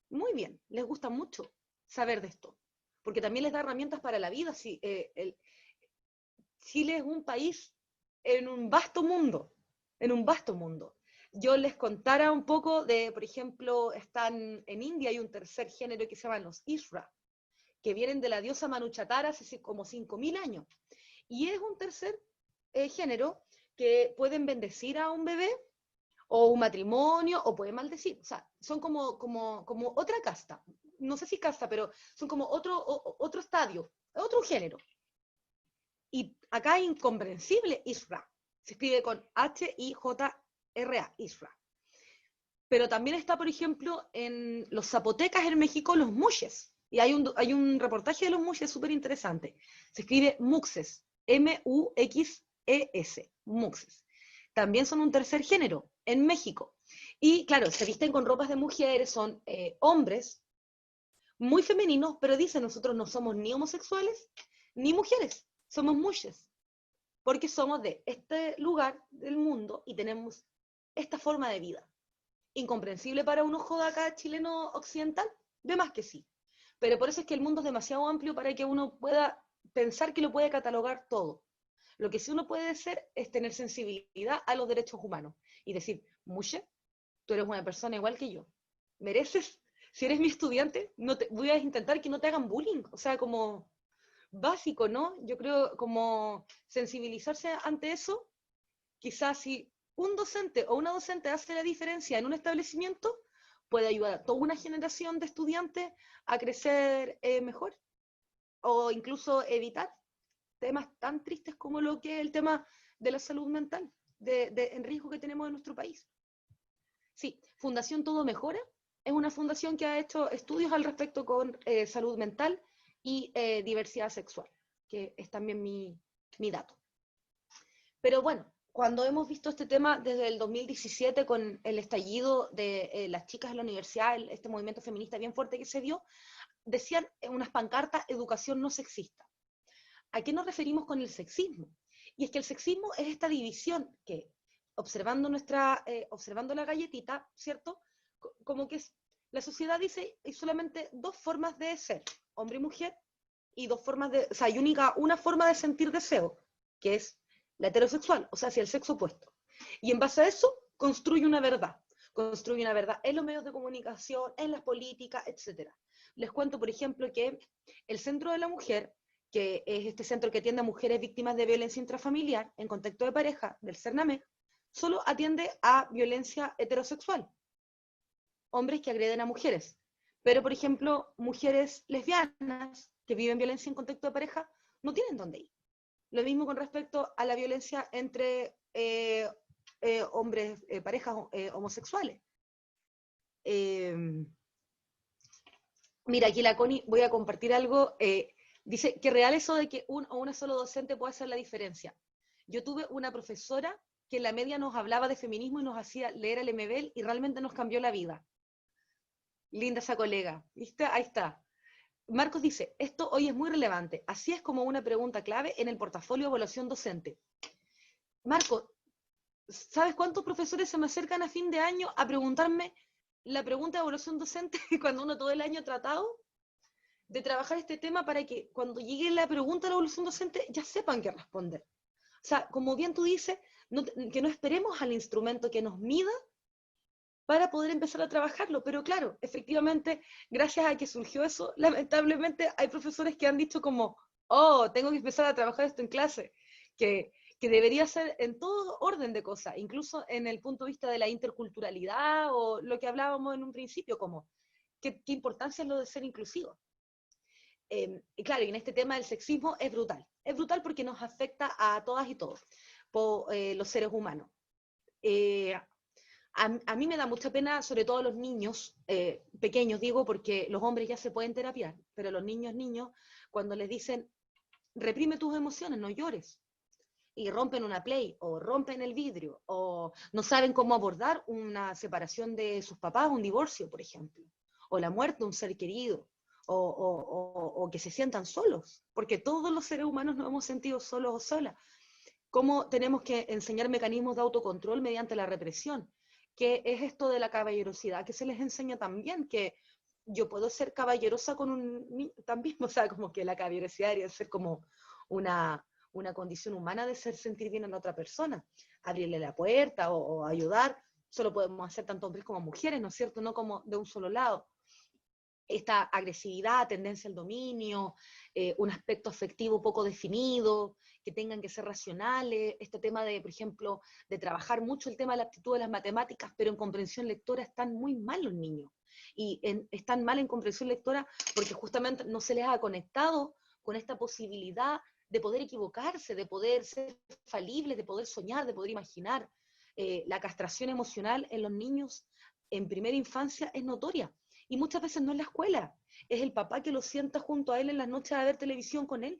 [SPEAKER 2] Muy bien, les gusta mucho saber de esto, porque también les da herramientas para la vida. Chile es un país en un vasto mundo. Yo les contara un poco de, por ejemplo, están en India, hay un tercer género que se llama los Isra, que vienen de la diosa Manuchatara hace como 5.000 años. Y es un tercer género que pueden bendecir a un bebé o un matrimonio, o pueden maldecir. O sea, son como otra casta. No sé si casta, pero son como otro estadio, otro género. Y acá es incomprensible Isra. Se escribe con H-I-J-R-A, Isra. Pero también está, por ejemplo, en los zapotecas en México, los muxes. Y hay un reportaje de los muxes súper interesante. Se escribe muxes, M-U-X-E-S, muxes. También son un tercer género en México. Y claro, se visten con ropas de mujeres, son hombres muy femeninos, pero dicen, nosotros no somos ni homosexuales ni mujeres, somos muxes, porque somos de este lugar del mundo y tenemos esta forma de vida. Incomprensible para un ojo de acá chileno occidental, de más que sí. Pero por eso es que el mundo es demasiado amplio para que uno pueda pensar que lo puede catalogar todo. Lo que sí uno puede hacer es tener sensibilidad a los derechos humanos y decir, Mushe, tú eres una persona igual que yo. Mereces, si eres mi estudiante, voy a intentar que no te hagan bullying. O sea, como básico, ¿no? Yo creo como sensibilizarse ante eso, quizás si un docente o una docente hace la diferencia en un establecimiento, puede ayudar a toda una generación de estudiantes a crecer mejor, o incluso evitar temas tan tristes como lo que es el tema de la salud mental, en riesgo que tenemos en nuestro país. Sí, Fundación Todo Mejora es una fundación que ha hecho estudios al respecto con salud mental y diversidad sexual, que es también mi dato. Pero bueno, cuando hemos visto este tema desde el 2017 con el estallido de las chicas en la universidad, este movimiento feminista bien fuerte que se dio, decían en unas pancartas, educación no sexista. ¿A qué nos referimos con el sexismo? Y es que el sexismo es esta división que, observando la galletita, ¿cierto? Como que la sociedad dice hay solamente dos formas de ser, hombre y mujer, y dos formas de, o sea, hay una forma de sentir deseo, que es la heterosexual, o sea, hacia el sexo opuesto. Y en base a eso, construye una verdad en los medios de comunicación, en las políticas, etc. Les cuento, por ejemplo, que el Centro de la Mujer, que es este centro que atiende a mujeres víctimas de violencia intrafamiliar en contexto de pareja del CERNAMEC, solo atiende a violencia heterosexual, hombres que agreden a mujeres. Pero, por ejemplo, mujeres lesbianas que viven violencia en contexto de pareja no tienen dónde ir. Lo mismo con respecto a la violencia entre hombres, parejas homosexuales. Mira, aquí la Connie, voy a compartir algo. Dice que real eso de que un o una solo docente puede hacer la diferencia. Yo tuve una profesora que en la media nos hablaba de feminismo y nos hacía leer el MBL y realmente nos cambió la vida. Linda esa colega, ¿viste? Ahí está. Marcos dice, esto hoy es muy relevante, así es como una pregunta clave en el portafolio de evaluación docente. Marcos, ¿sabes cuántos profesores se me acercan a fin de año a preguntarme la pregunta de evaluación docente cuando uno todo el año ha tratado de trabajar este tema para que cuando llegue la pregunta de la evaluación docente ya sepan qué responder? O sea, como bien tú dices, que no esperemos al instrumento que nos mida para poder empezar a trabajarlo. Pero claro, efectivamente, gracias a que surgió eso, lamentablemente hay profesores que han dicho como, oh, tengo que empezar a trabajar esto en clase, que debería ser en todo orden de cosas, incluso en el punto de vista de la interculturalidad o lo que hablábamos en un principio, como qué importancia es lo de ser inclusivo. Y claro, y en este tema del sexismo es brutal porque nos afecta a todas y todos, los seres humanos. A mí me da mucha pena, sobre todo a los niños pequeños, digo, porque los hombres ya se pueden terapiar, pero los niños, cuando les dicen, reprime tus emociones, no llores, y rompen una play, o rompen el vidrio, o no saben cómo abordar una separación de sus papás, un divorcio, por ejemplo, o la muerte de un ser querido, o que se sientan solos, porque todos los seres humanos nos hemos sentido solos o solas. ¿Cómo tenemos que enseñar mecanismos de autocontrol mediante la represión? ¿Qué es esto de la caballerosidad? Que se les enseña también que yo puedo ser caballerosa con un niño también, o sea, como que la caballerosidad debería ser como una condición humana de hacer sentir bien a la otra persona, abrirle la puerta o ayudar, solo podemos hacer tanto hombres como mujeres, ¿no es cierto? No como de un solo lado. Esta agresividad, tendencia al dominio, un aspecto afectivo poco definido, que tengan que ser racionales, este tema de, por ejemplo, de trabajar mucho el tema de la aptitud de las matemáticas, pero en comprensión lectora están muy mal los niños, y están mal en comprensión lectora porque justamente no se les ha conectado con esta posibilidad de poder equivocarse, de poder ser falibles, de poder soñar, de poder imaginar. La castración emocional en los niños en primera infancia es notoria. Y muchas veces no es la escuela, es el papá que lo sienta junto a él en las noches a ver televisión con él.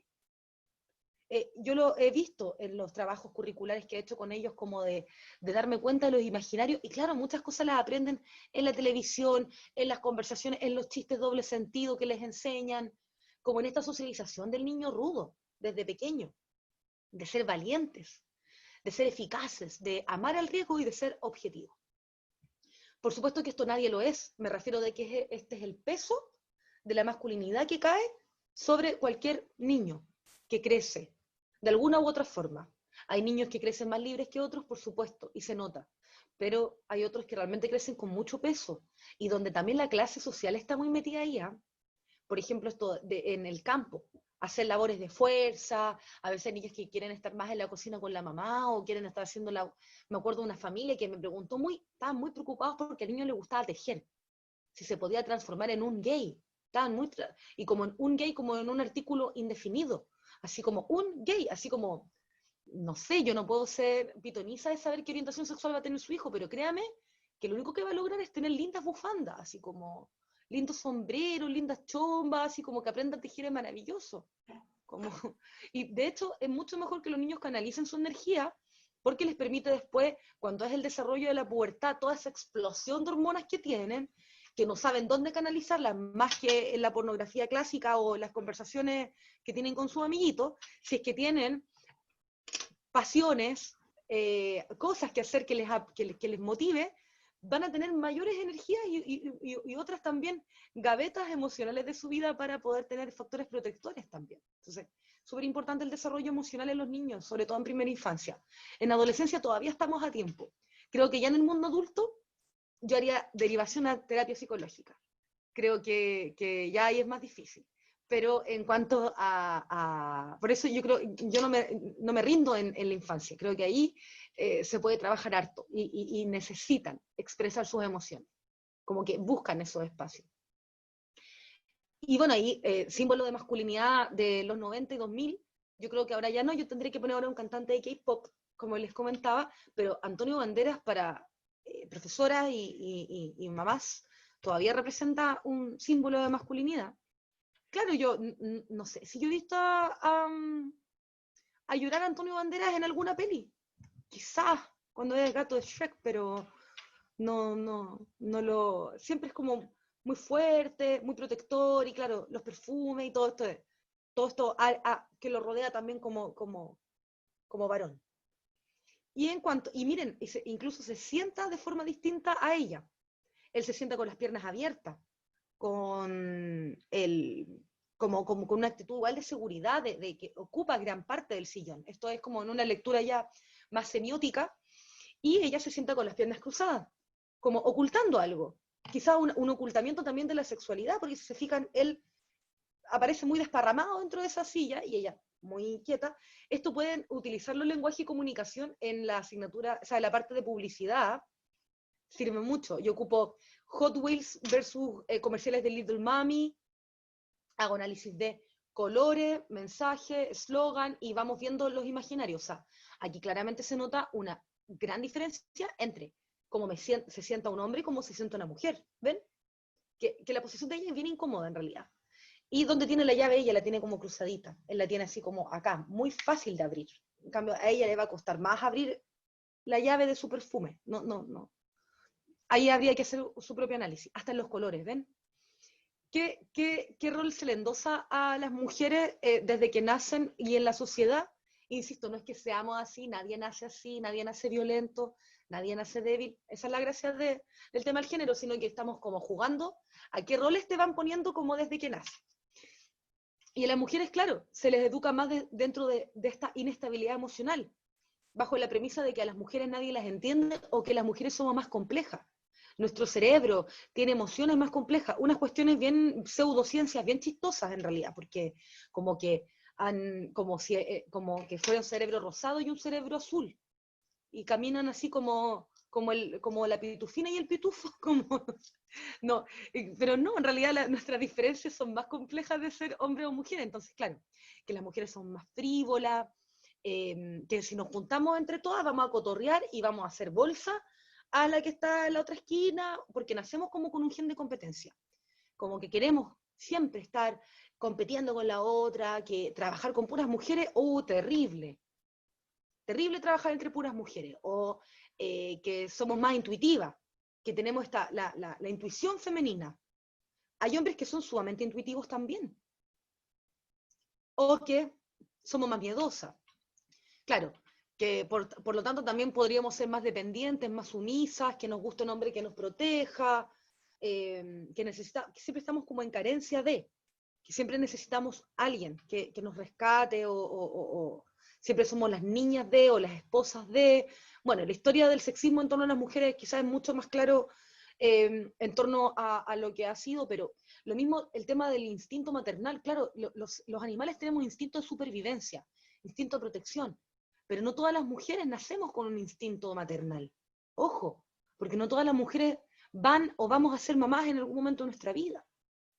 [SPEAKER 2] Yo lo he visto en los trabajos curriculares que he hecho con ellos, como de darme cuenta de los imaginarios, y claro, muchas cosas las aprenden en la televisión, en las conversaciones, en los chistes doble sentido que les enseñan, como en esta socialización del niño rudo, desde pequeño, de ser valientes, de ser eficaces, de amar al riesgo y de ser objetivos. Por supuesto que esto nadie lo es, me refiero de que este es el peso de la masculinidad que cae sobre cualquier niño que crece, de alguna u otra forma. Hay niños que crecen más libres que otros, por supuesto, y se nota, pero hay otros que realmente crecen con mucho peso, y donde también la clase social está muy metida ahí. Por ejemplo, esto en el campo. hacer labores de fuerza, a veces niñas que quieren estar más en la cocina con la mamá o quieren estar haciendo la... Me acuerdo de una familia que me preguntó estaban muy preocupados porque al niño le gustaba tejer, si se podía transformar en un gay, estaban y como en un gay como en un artículo indefinido, así como un gay, así como, no sé, yo no puedo ser pitoniza de saber qué orientación sexual va a tener su hijo, pero créame que lo único que va a lograr es tener lindas bufandas, así como lindos sombreros, lindas chombas, así como que aprenda a tejer es maravilloso. Como, y de hecho es mucho mejor que los niños canalicen su energía porque les permite después, cuando es el desarrollo de la pubertad, toda esa explosión de hormonas que tienen, que no saben dónde canalizarlas, más que en la pornografía clásica o en las conversaciones que tienen con sus amiguitos, si es que tienen pasiones, cosas que hacer que les motive, van a tener mayores energías y otras también gavetas emocionales de su vida para poder tener factores protectores también. Entonces, súper importante el desarrollo emocional en los niños, sobre todo en primera infancia. En adolescencia todavía estamos a tiempo. Creo que ya en el mundo adulto yo haría derivación a terapia psicológica. Creo que ya ahí es más difícil. Pero en cuanto por eso yo creo, yo no me rindo en la infancia. Creo que ahí se puede trabajar harto y necesitan expresar sus emociones, como que buscan esos espacios. Y bueno, ahí, símbolo de masculinidad de los 90 y 2000, yo creo que ahora ya no, yo tendría que poner ahora un cantante de K-pop, como les comentaba, pero Antonio Banderas para profesoras y mamás todavía representa un símbolo de masculinidad. Claro, yo no sé, si yo he visto a llorar a Antonio Banderas en alguna peli, quizás cuando es el gato de Shrek, pero siempre es como muy fuerte, muy protector, y claro, los perfumes y todo esto que lo rodea también como varón. Y miren, incluso se sienta de forma distinta a ella. Él se sienta con las piernas abiertas, con con una actitud igual de seguridad, de que ocupa gran parte del sillón. Esto es como en una lectura ya más semiótica, y ella se sienta con las piernas cruzadas, como ocultando algo. Quizá un ocultamiento también de la sexualidad, porque si se fijan, él aparece muy desparramado dentro de esa silla, y ella muy inquieta. Esto pueden utilizarlo en lenguaje y comunicación en la asignatura, o sea, en la parte de publicidad, sirve mucho. Yo ocupo Hot Wheels versus comerciales de Little Mommy, hago análisis de colores, mensaje, eslogan, y vamos viendo los imaginarios. O sea, aquí claramente se nota una gran diferencia entre cómo se sienta un hombre y cómo se sienta una mujer. ¿Ven? Que la posición de ella es bien incómoda en realidad. Y donde tiene la llave, ella la tiene como cruzadita. Él la tiene así como acá, muy fácil de abrir. En cambio, a ella le va a costar más abrir la llave de su perfume. No. Ahí habría que hacer su propio análisis, hasta en los colores, ¿ven? ¿Qué rol se le endosa a las mujeres desde que nacen y en la sociedad? Insisto, no es que seamos así, nadie nace violento, nadie nace débil. Esa es la gracia del tema del género, sino que estamos como jugando a qué roles te van poniendo como desde que naces. Y a las mujeres, claro, se les educa más dentro de esta inestabilidad emocional, bajo la premisa de que a las mujeres nadie las entiende o que las mujeres somos más complejas. Nuestro cerebro tiene emociones más complejas, unas cuestiones bien pseudociencias, bien chistosas en realidad, porque como que fuera un cerebro rosado y un cerebro azul, y caminan así como la pitufina y el pitufo, no, pero no, en realidad nuestras diferencias son más complejas de ser hombre o mujer. Entonces, claro, que las mujeres son más frívolas, que si nos juntamos entre todas vamos a cotorrear y vamos a hacer bolsa a la que está en la otra esquina, porque nacemos como con un gen de competencia, como que queremos siempre estar compitiendo con la otra, que trabajar con puras mujeres, terrible, terrible trabajar entre puras mujeres, o que somos más intuitivas, que tenemos la intuición femenina. Hay hombres que son sumamente intuitivos también, o que somos más miedosas. Claro, que por lo tanto también podríamos ser más dependientes, más sumisas, que nos guste un hombre que nos proteja, que siempre estamos como en carencia que siempre necesitamos a alguien que nos rescate, o siempre somos las niñas o las esposas de. Bueno, la historia del sexismo en torno a las mujeres quizás es mucho más claro en torno a lo que ha sido, pero lo mismo el tema del instinto maternal. Claro, los animales tenemos instinto de supervivencia, instinto de protección, pero no todas las mujeres nacemos con un instinto maternal. Ojo, porque no todas las mujeres van o vamos a ser mamás en algún momento de nuestra vida.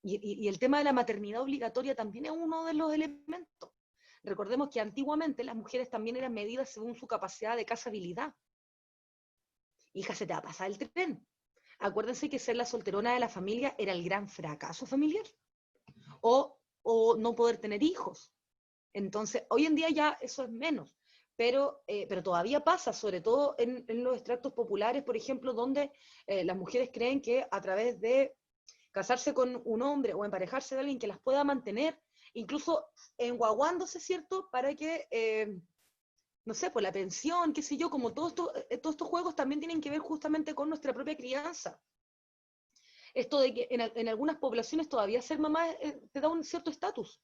[SPEAKER 2] Y el tema de la maternidad obligatoria también es uno de los elementos. Recordemos que antiguamente las mujeres también eran medidas según su capacidad de casabilidad. Hija, se te va a pasar el tren. Acuérdense que ser la solterona de la familia era el gran fracaso familiar. O no poder tener hijos. Entonces, hoy en día ya eso es menos. Pero todavía pasa, sobre todo en los extractos populares, por ejemplo, donde las mujeres creen que a través de casarse con un hombre o emparejarse de alguien que las pueda mantener, incluso enguaguándose, ¿cierto? Para que, no sé, por la pensión, qué sé yo, como todos estos juegos también tienen que ver justamente con nuestra propia crianza. Esto de que en algunas poblaciones todavía ser mamá te da un cierto estatus.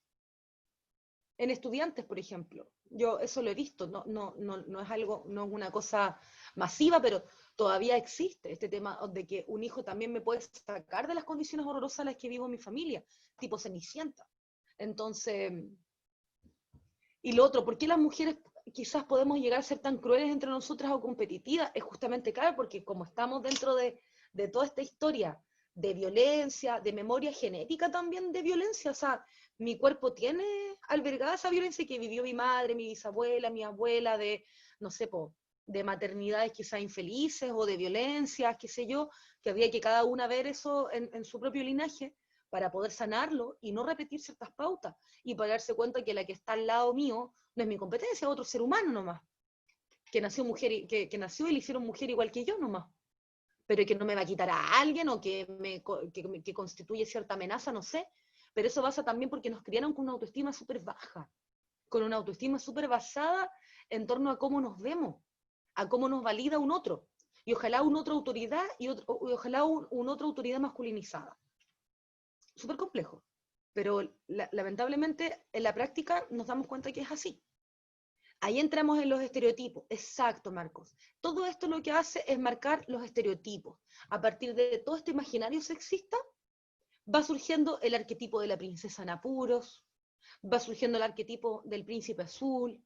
[SPEAKER 2] En estudiantes, por ejemplo. Yo eso lo he visto, no es algo, no es una cosa masiva, pero todavía existe este tema de que un hijo también me puede sacar de las condiciones horrorosas en las que vivo en mi familia, tipo Cenicienta. Entonces, y lo otro, ¿por qué las mujeres quizás podemos llegar a ser tan crueles entre nosotras o competitivas? Es justamente, claro, porque como estamos dentro de toda esta historia de violencia, de memoria genética también de violencia, o sea, mi cuerpo tiene albergada esa violencia que vivió mi madre, mi bisabuela, mi abuela, de, no sé, de maternidades quizás infelices o de violencias, qué sé yo, que había que cada una ver eso en su propio linaje para poder sanarlo y no repetir ciertas pautas y para darse cuenta que la que está al lado mío no es mi competencia, es otro ser humano nomás, que nació mujer y que nació y le hicieron mujer igual que yo nomás, pero que no me va a quitar a alguien o que constituye cierta amenaza, no sé, pero eso pasa también porque nos criaron con una autoestima súper baja, con una autoestima súper basada en torno a cómo nos vemos, a cómo nos valida un otro, y ojalá una otra autoridad y ojalá una otra autoridad masculinizada. Súper complejo, pero lamentablemente en la práctica nos damos cuenta que es así. Ahí entramos en los estereotipos. Exacto, Marcos. Todo esto lo que hace es marcar los estereotipos. A partir de todo este imaginario sexista, va surgiendo el arquetipo de la princesa en apuros, va surgiendo el arquetipo del príncipe azul,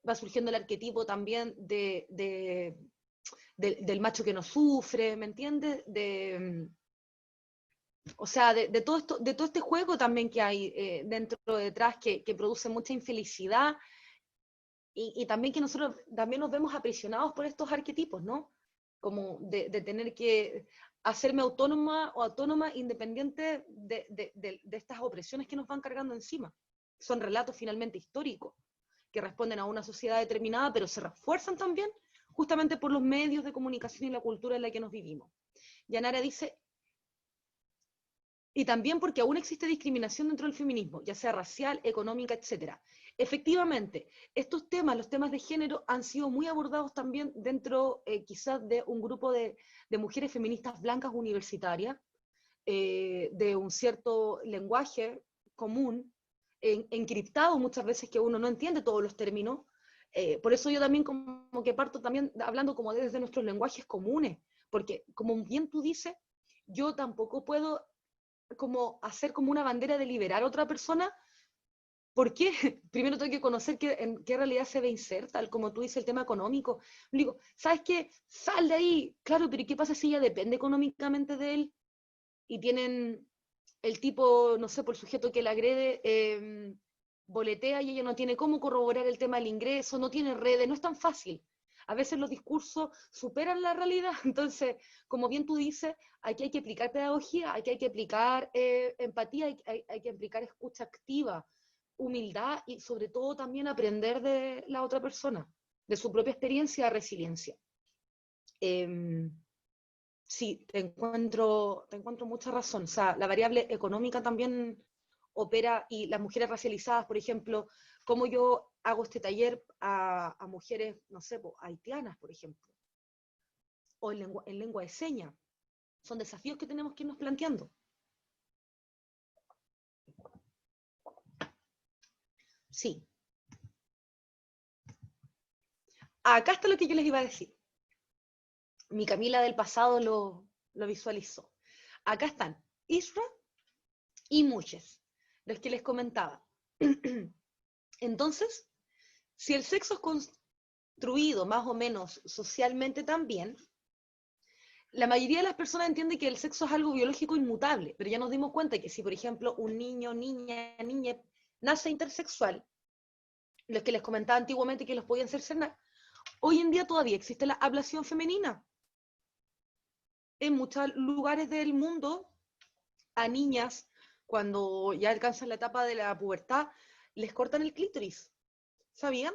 [SPEAKER 2] va surgiendo el arquetipo también del macho que no sufre, ¿me entiendes? O sea, de todo esto, de todo este juego también que hay dentro, detrás, que produce mucha infelicidad, y también que nosotros también nos vemos aprisionados por estos arquetipos, ¿no? Como de tener que hacerme autónoma o autónoma independiente de estas opresiones que nos van cargando encima. Son relatos finalmente históricos, que responden a una sociedad determinada, pero se refuerzan también justamente por los medios de comunicación y la cultura en la que nos vivimos. Yanara dice, y también porque aún existe discriminación dentro del feminismo, ya sea racial, económica, etc. Efectivamente, estos temas, los temas de género, han sido muy abordados también dentro quizás de un grupo de mujeres feministas blancas universitarias, de un cierto lenguaje común, encriptado muchas veces que uno no entiende todos los términos. Por eso yo también como que parto también hablando como desde nuestros lenguajes comunes, porque como bien tú dices, yo tampoco puedo como hacer como una bandera de liberar a otra persona. ¿Por qué? Primero tengo que conocer en qué realidad se ve inserta, tal como tú dices, el tema económico. Le digo, ¿sabes qué? Sal de ahí. Claro, pero ¿y qué pasa si ella depende económicamente de él? Y tienen el tipo, no sé, por el sujeto que la agrede, boletea y ella no tiene cómo corroborar el tema del ingreso, no tiene redes, no es tan fácil. A veces los discursos superan la realidad, entonces, como bien tú dices, aquí hay que aplicar pedagogía, aquí hay que aplicar empatía, hay que aplicar escucha activa, humildad y sobre todo también aprender de la otra persona, de su propia experiencia de resiliencia. Sí, te encuentro mucha razón. O sea, la variable económica también opera, y las mujeres racializadas, por ejemplo, cómo yo hago este taller a mujeres, no sé, haitianas, por ejemplo, o en lengua de señas. Son desafíos que tenemos que irnos planteando. Sí. Acá está lo que yo les iba a decir. Mi Camila del pasado lo visualizó. Acá están Isra y Muches, los que les comentaba. Entonces, si el sexo es construido más o menos socialmente también, la mayoría de las personas entiende que el sexo es algo biológico inmutable, pero ya nos dimos cuenta que si, por ejemplo, un niño, niña, nace intersexual, los que les comentaba antiguamente que los podían cercenar, hoy en día todavía existe la ablación femenina. En muchos lugares del mundo, a niñas, cuando ya alcanzan la etapa de la pubertad, les cortan el clítoris. ¿Sabían?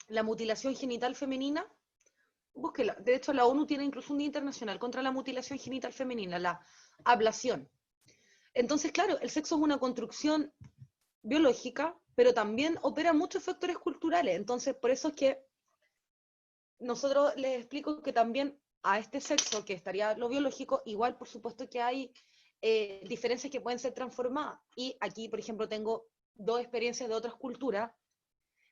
[SPEAKER 2] La mutilación genital femenina, búsquela. De hecho, la ONU tiene incluso un día internacional contra la mutilación genital femenina, la ablación. Entonces, claro, el sexo es una construcción biológica, pero también opera muchos factores culturales. Entonces, por eso es que nosotros les explico que también a este sexo, que estaría lo biológico, igual por supuesto que hay diferencias que pueden ser transformadas. Y aquí, por ejemplo, tengo 2 experiencias de otras culturas,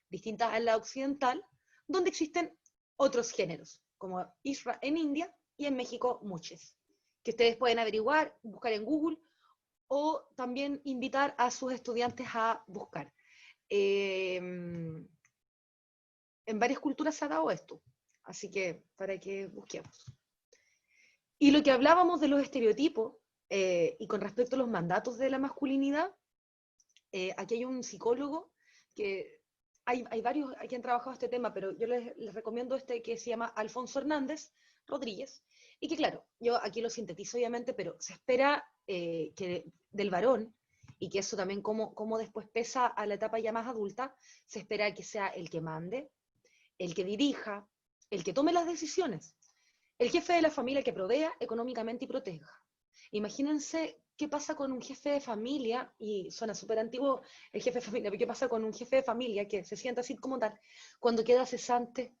[SPEAKER 2] distintas a la occidental, donde existen otros géneros, como Isra en India y en México muchos, que ustedes pueden averiguar, buscar en Google, o también invitar a sus estudiantes a buscar. En varias culturas se ha dado esto, así que para que busquemos. Y lo que hablábamos de los estereotipos, y con respecto a los mandatos de la masculinidad, aquí hay un psicólogo que hay varios que han trabajado este tema, pero yo les recomiendo este que se llama Alfonso Hernández Rodríguez, y que claro, yo aquí lo sintetizo obviamente, pero se espera que del varón, y que eso también como después pesa a la etapa ya más adulta, se espera que sea el que mande, el que dirija, el que tome las decisiones, el jefe de la familia que provea económicamente y proteja. Imagínense qué pasa con un jefe de familia, y suena súper antiguo el jefe de familia, pero qué pasa con un jefe de familia que se sienta así como tal, cuando queda cesante,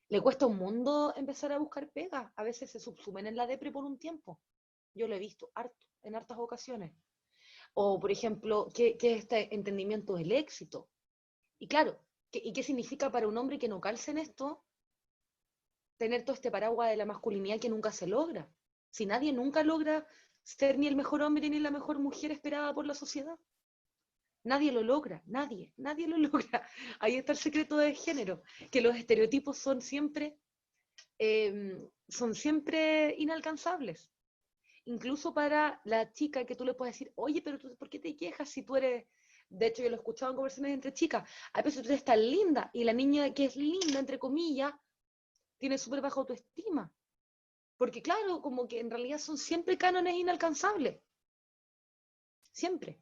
[SPEAKER 2] le cuesta un mundo empezar a buscar pega, a veces se subsumen en la depre por un tiempo, yo lo he visto harto, en hartas ocasiones. O, por ejemplo, ¿qué es este entendimiento del éxito? Y claro, ¿y qué significa para un hombre que no calce en esto tener todo este paraguas de la masculinidad que nunca se logra? Si nadie nunca logra ser ni el mejor hombre ni la mejor mujer esperada por la sociedad. Nadie lo logra, nadie lo logra. Ahí está el secreto del género, que los estereotipos son siempre inalcanzables. Incluso para la chica que tú le puedes decir, oye, pero tú, ¿por qué te quejas si tú eres... De hecho, yo lo he escuchado en conversaciones entre chicas, a veces tú eres tan linda, y la niña que es linda, entre comillas, tiene súper baja autoestima. Porque claro, como que en realidad son siempre cánones inalcanzables. Siempre.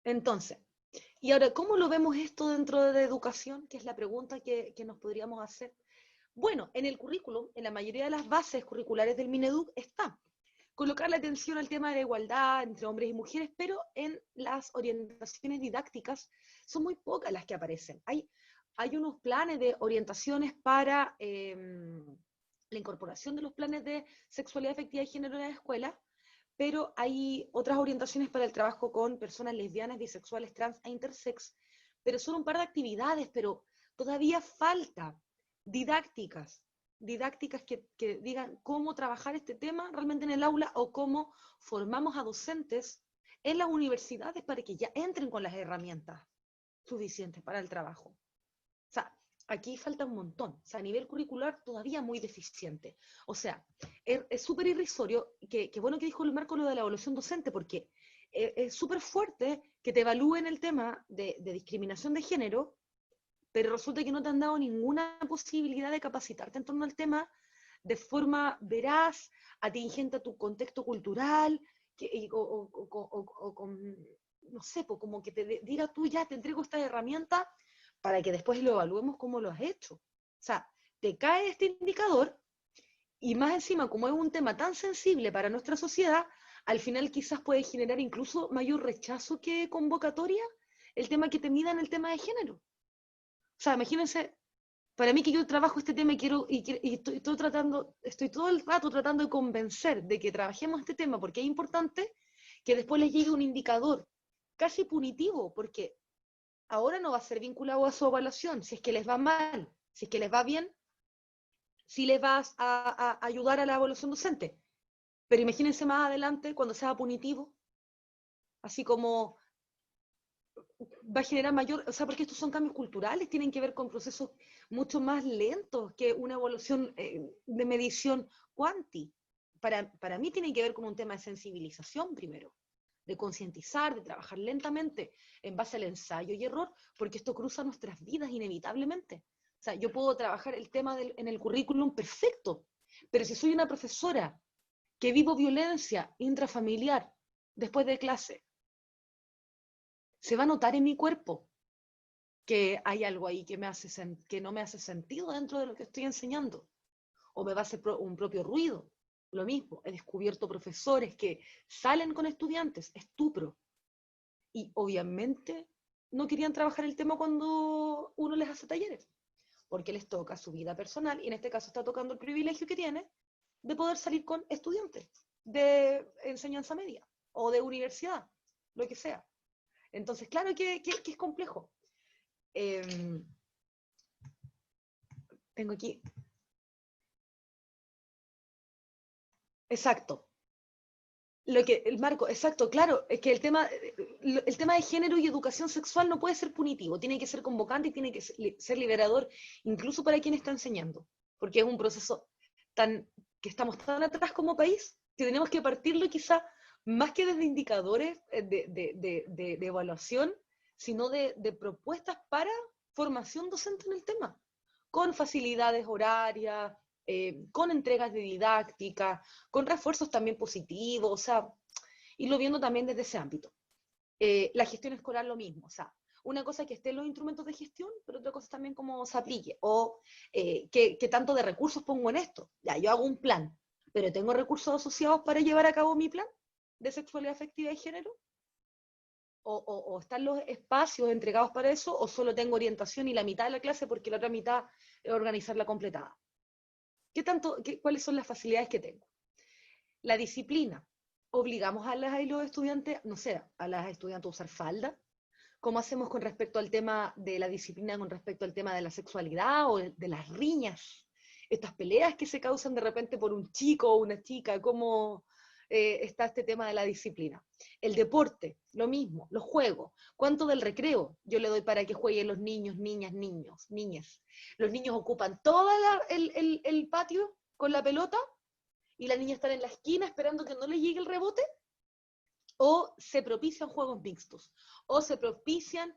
[SPEAKER 2] Entonces, y ahora, ¿cómo lo vemos esto dentro de educación? Que es la pregunta que nos podríamos hacer. Bueno, en el currículum, en la mayoría de las bases curriculares del Mineduc está colocar la atención al tema de la igualdad entre hombres y mujeres, pero en las orientaciones didácticas son muy pocas las que aparecen. Hay unos planes de orientaciones para la incorporación de los planes de sexualidad afectiva y género en la escuela, pero hay otras orientaciones para el trabajo con personas lesbianas, bisexuales, trans e intersex, pero son un par de actividades, pero todavía falta didácticas que digan cómo trabajar este tema realmente en el aula, o cómo formamos a docentes en las universidades para que ya entren con las herramientas suficientes para el trabajo. O sea, aquí falta un montón. O sea, a nivel curricular todavía muy deficiente. O sea, es súper irrisorio, que bueno que dijo el Marco lo de la evaluación docente, porque es súper fuerte que te evalúen el tema de discriminación de género, pero resulta que no te han dado ninguna posibilidad de capacitarte en torno al tema de forma veraz, atingente a tu contexto cultural, no sé, pues como que te diga tú, ya te entrego esta herramienta para que después lo evaluemos cómo lo has hecho. O sea, te cae este indicador, y más encima, como es un tema tan sensible para nuestra sociedad, al final quizás puede generar incluso mayor rechazo que convocatoria el tema que te midan el tema de género. O sea, imagínense, para mí que yo trabajo este tema y estoy todo el rato tratando de convencer de que trabajemos este tema porque es importante, que después les llegue un indicador casi punitivo, porque ahora no va a ser vinculado a su evaluación, si es que les va mal, si es que les va bien, sí les vas a ayudar a la evaluación docente. Pero imagínense más adelante cuando sea punitivo, así como va a generar mayor, o sea, porque estos son cambios culturales, tienen que ver con procesos mucho más lentos que una evaluación de medición cuanti. Para mí tiene que ver con un tema de sensibilización primero, de concientizar, de trabajar lentamente en base al ensayo y error, porque esto cruza nuestras vidas inevitablemente. O sea, yo puedo trabajar el tema en el currículum perfecto, pero si soy una profesora que vivo violencia intrafamiliar después de clase, se va a notar en mi cuerpo que hay algo ahí que no me hace sentido dentro de lo que estoy enseñando, o me va a hacer un propio ruido. Lo mismo, he descubierto profesores que salen con estudiantes, estupro, y obviamente no querían trabajar el tema cuando uno les hace talleres, porque les toca su vida personal, y en este caso está tocando el privilegio que tiene de poder salir con estudiantes de enseñanza media o de universidad, lo que sea. Entonces, claro que es complejo. Tengo aquí. Exacto. El marco, exacto, claro, es que el tema de género y educación sexual no puede ser punitivo, tiene que ser convocante y tiene que ser liberador, incluso para quien está enseñando, porque es un proceso que estamos tan atrás como país, que tenemos que partirlo quizá más que desde indicadores de evaluación, sino de propuestas para formación docente en el tema, con facilidades horarias, con entregas de didáctica, con refuerzos también positivos, o sea, irlo viendo también desde ese ámbito. La gestión escolar lo mismo, o sea, una cosa es que estén los instrumentos de gestión, pero otra cosa es también cómo se aplique, o qué tanto de recursos pongo en esto. Ya, yo hago un plan, pero ¿tengo recursos asociados para llevar a cabo mi plan de sexualidad afectiva y género? O están los espacios entregados para eso, o solo tengo orientación y la mitad de la clase porque la otra mitad es organizarla completada. ¿Cuáles son las facilidades que tengo? La disciplina. ¿Obligamos a los estudiantes, no sé, a las estudiantes a usar falda? ¿Cómo hacemos con respecto al tema de la disciplina, con respecto al tema de la sexualidad o de las riñas? Estas peleas que se causan de repente por un chico o una chica, ¿cómo está este tema de la disciplina? El deporte, lo mismo, los juegos. ¿Cuánto del recreo yo le doy para que jueguen los niños, niñas, niñas? Los niños ocupan todo el patio con la pelota y las niñas están en la esquina esperando que no les llegue el rebote, o se propician juegos mixtos, o se propician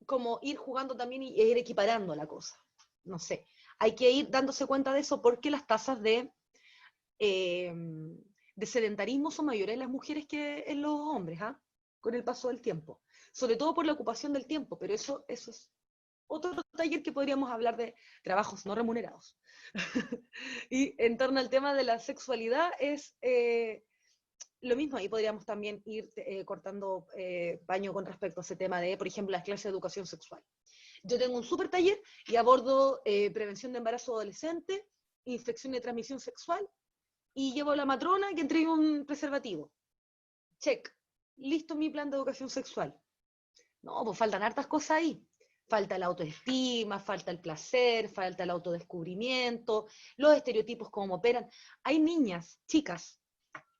[SPEAKER 2] como ir jugando también e ir equiparando la cosa. No sé, hay que ir dándose cuenta de eso porque las tasas de sedentarismo son mayores en las mujeres que en los hombres, ¿ah? Con el paso del tiempo. Sobre todo por la ocupación del tiempo, pero eso es otro taller que podríamos hablar de trabajos no remunerados. Y en torno al tema de la sexualidad es lo mismo, ahí podríamos también ir cortando paño con respecto a ese tema de, por ejemplo, las clases de educación sexual. Yo tengo un súper taller y abordo prevención de embarazo adolescente, infección de transmisión sexual, y llevo a la matrona que entregue un preservativo. Check. Listo mi plan de educación sexual. No, pues faltan hartas cosas ahí. Falta la autoestima, falta el placer, falta el autodescubrimiento, los estereotipos, cómo operan. Hay niñas, chicas,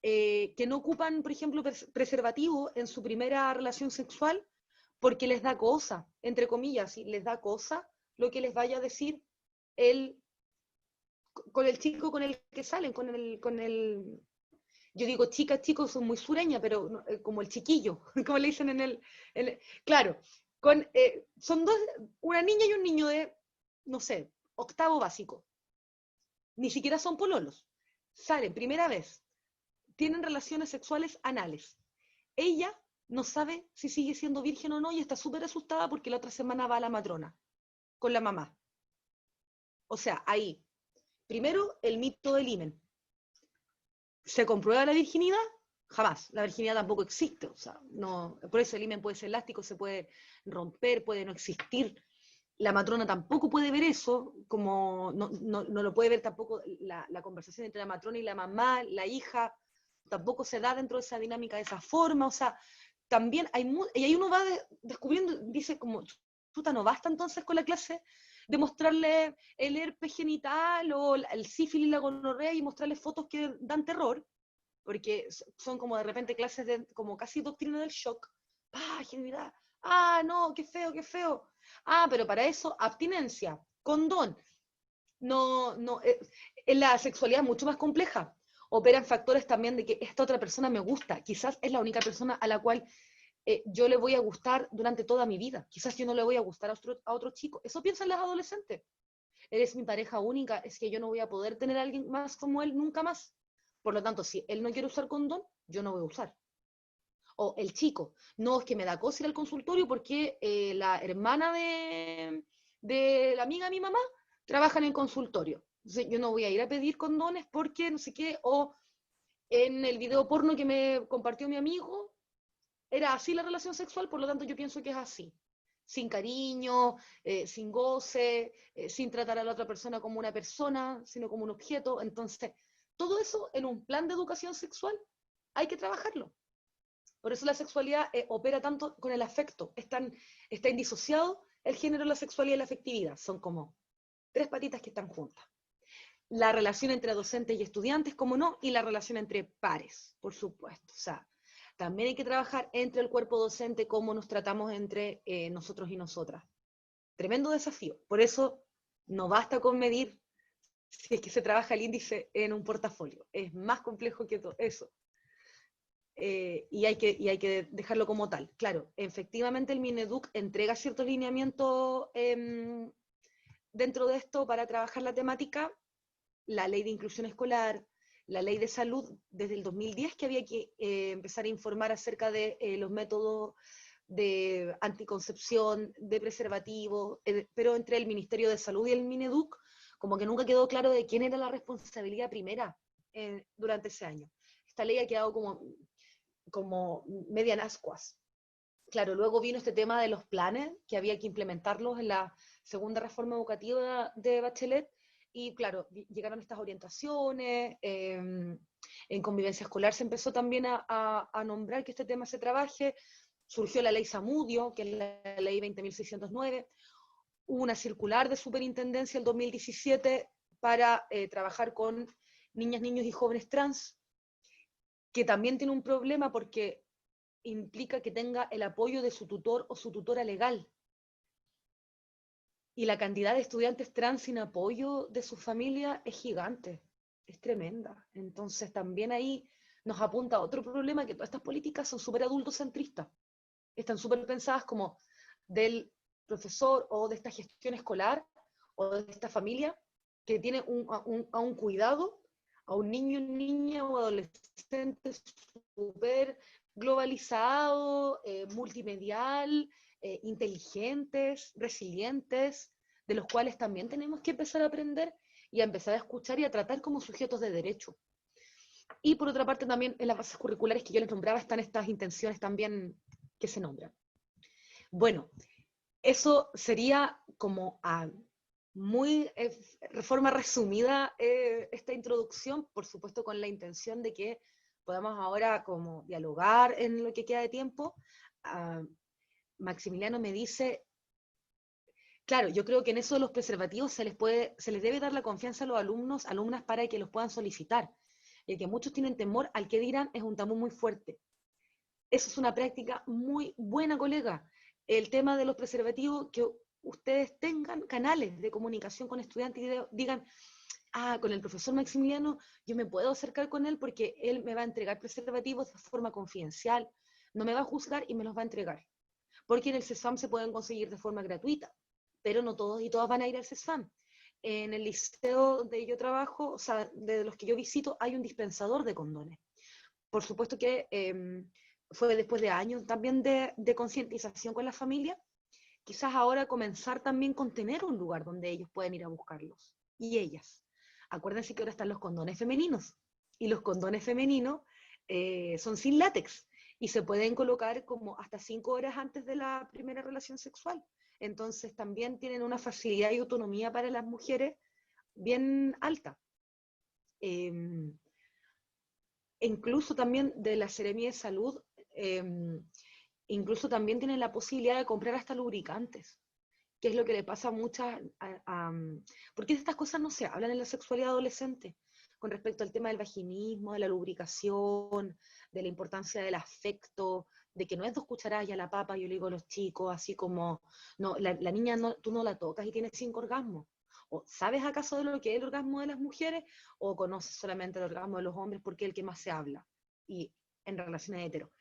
[SPEAKER 2] que no ocupan, por ejemplo, preservativo en su primera relación sexual porque les da cosa, entre comillas, ¿sí? Les da cosa lo que les vaya a decir con el chico con el que salen, yo digo chicas, chicos, son muy sureñas, pero como el chiquillo, como le dicen claro, son dos, una niña y un niño de, no sé, octavo básico, ni siquiera son pololos, salen primera vez, tienen relaciones sexuales anales, ella no sabe si sigue siendo virgen o no y está súper asustada porque la otra semana va a la matrona, con la mamá. O sea, ahí, primero el mito del himen. ¿Se comprueba la virginidad? Jamás. La virginidad tampoco existe. O sea, no, por eso el himen puede ser elástico, se puede romper, puede no existir. La matrona tampoco puede ver eso, como no lo puede ver tampoco la conversación entre la matrona y la mamá, la hija, tampoco se da dentro de esa dinámica de esa forma. O sea, también y ahí uno va descubriendo, dice como, puta, no basta entonces con la clase de mostrarle el herpes genital o el sífilis, la gonorrea y mostrarle fotos que dan terror, porque son como de repente clases de como casi doctrina del shock. ¡Ah, genital! ¡Ah, no, qué feo, qué feo! Ah, pero para eso, abstinencia, condón. No, no, la sexualidad es mucho más compleja. Operan factores también de que esta otra persona me gusta. Quizás es la única persona a la cual yo le voy a gustar durante toda mi vida. Quizás yo no le voy a gustar a otro chico. Eso piensan las adolescentes. Eres mi pareja única, es que yo no voy a poder tener a alguien más como él nunca más. Por lo tanto, si él no quiere usar condón, yo no voy a usar. O el chico, no, es que me da cosa ir al consultorio porque la hermana de la amiga de mi mamá trabaja en el consultorio. Entonces, yo no voy a ir a pedir condones porque no sé qué, o en el video porno que me compartió mi amigo, era así la relación sexual, por lo tanto yo pienso que es así. Sin cariño, sin goce, sin tratar a la otra persona como una persona, sino como un objeto. Entonces, todo eso en un plan de educación sexual hay que trabajarlo. Por eso la sexualidad opera tanto con el afecto. Está indisociado el género, la sexualidad y la afectividad. Son como tres patitas que están juntas. La relación entre docentes y estudiantes, como no, y la relación entre pares, por supuesto. O sea, también hay que trabajar entre el cuerpo docente, cómo nos tratamos entre nosotros y nosotras. Tremendo desafío. Por eso no basta con medir si es que se trabaja el índice en un portafolio. Es más complejo que todo eso. Y hay que dejarlo como tal. Claro, efectivamente el Mineduc entrega ciertos lineamientos dentro de esto para trabajar la temática, la ley de inclusión escolar, la ley de salud desde el 2010, que había que empezar a informar acerca de los métodos de anticoncepción, de preservativo, pero entre el Ministerio de Salud y el Mineduc, como que nunca quedó claro de quién era la responsabilidad primera durante ese año. Esta ley ha quedado como media en ascuas. Claro, luego vino este tema de los planes, que había que implementarlos en la segunda reforma educativa de Bachelet, y claro, llegaron estas orientaciones, en convivencia escolar se empezó también a nombrar que este tema se trabaje, surgió la ley Zamudio, que es la ley 20.609, hubo una circular de superintendencia el 2017 para trabajar con niñas, niños y jóvenes trans, que también tiene un problema porque implica que tenga el apoyo de su tutor o su tutora legal. Y la cantidad de estudiantes trans sin apoyo de su familia es gigante, es tremenda. Entonces también ahí nos apunta otro problema, que todas estas políticas son súper adultocentristas. Están súper pensadas como del profesor o de esta gestión escolar o de esta familia que tiene a un cuidado, a un niño, niña o adolescente súper globalizado, multimedial, inteligentes, resilientes, de los cuales también tenemos que empezar a aprender y a empezar a escuchar y a tratar como sujetos de derecho. Y por otra parte también en las bases curriculares que yo les nombraba están estas intenciones también que se nombran. Bueno, eso sería como a muy forma resumida esta introducción, por supuesto con la intención de que podamos ahora como dialogar en lo que queda de tiempo. Maximiliano me dice, claro, yo creo que en eso de los preservativos se les debe dar la confianza a los alumnos, alumnas para que los puedan solicitar. El que muchos tienen temor al que dirán es un tabú muy fuerte. Eso es una práctica muy buena, colega. El tema de los preservativos, que ustedes tengan canales de comunicación con estudiantes y digan, con el profesor Maximiliano yo me puedo acercar con él porque él me va a entregar preservativos de forma confidencial, no me va a juzgar y me los va a entregar. Porque en el CESFAM se pueden conseguir de forma gratuita, pero no todos y todas van a ir al CESFAM. En el liceo donde yo trabajo, o sea, de los que yo visito, hay un dispensador de condones. Por supuesto que fue después de años también de concientización con la familia, quizás ahora comenzar también con tener un lugar donde ellos pueden ir a buscarlos, y ellas. Acuérdense que ahora están los condones femeninos, y los condones femeninos son sin látex, y se pueden colocar como hasta 5 horas antes de la primera relación sexual. Entonces también tienen una facilidad y autonomía para las mujeres bien alta. Incluso también de la Seremía de Salud, incluso también tienen la posibilidad de comprar hasta lubricantes. que es lo que le pasa a muchas, porque estas cosas no se hablan en la sexualidad adolescente, con respecto al tema del vaginismo, de la lubricación, de la importancia del afecto, de que no es 2 cucharadas y a la papa, yo le digo a los chicos, así como, no, la niña no, tú no la tocas y tienes 5 orgasmos. ¿O sabes acaso de lo que es el orgasmo de las mujeres? ¿O conoces solamente el orgasmo de los hombres porque es el que más se habla? Y en relaciones hetero.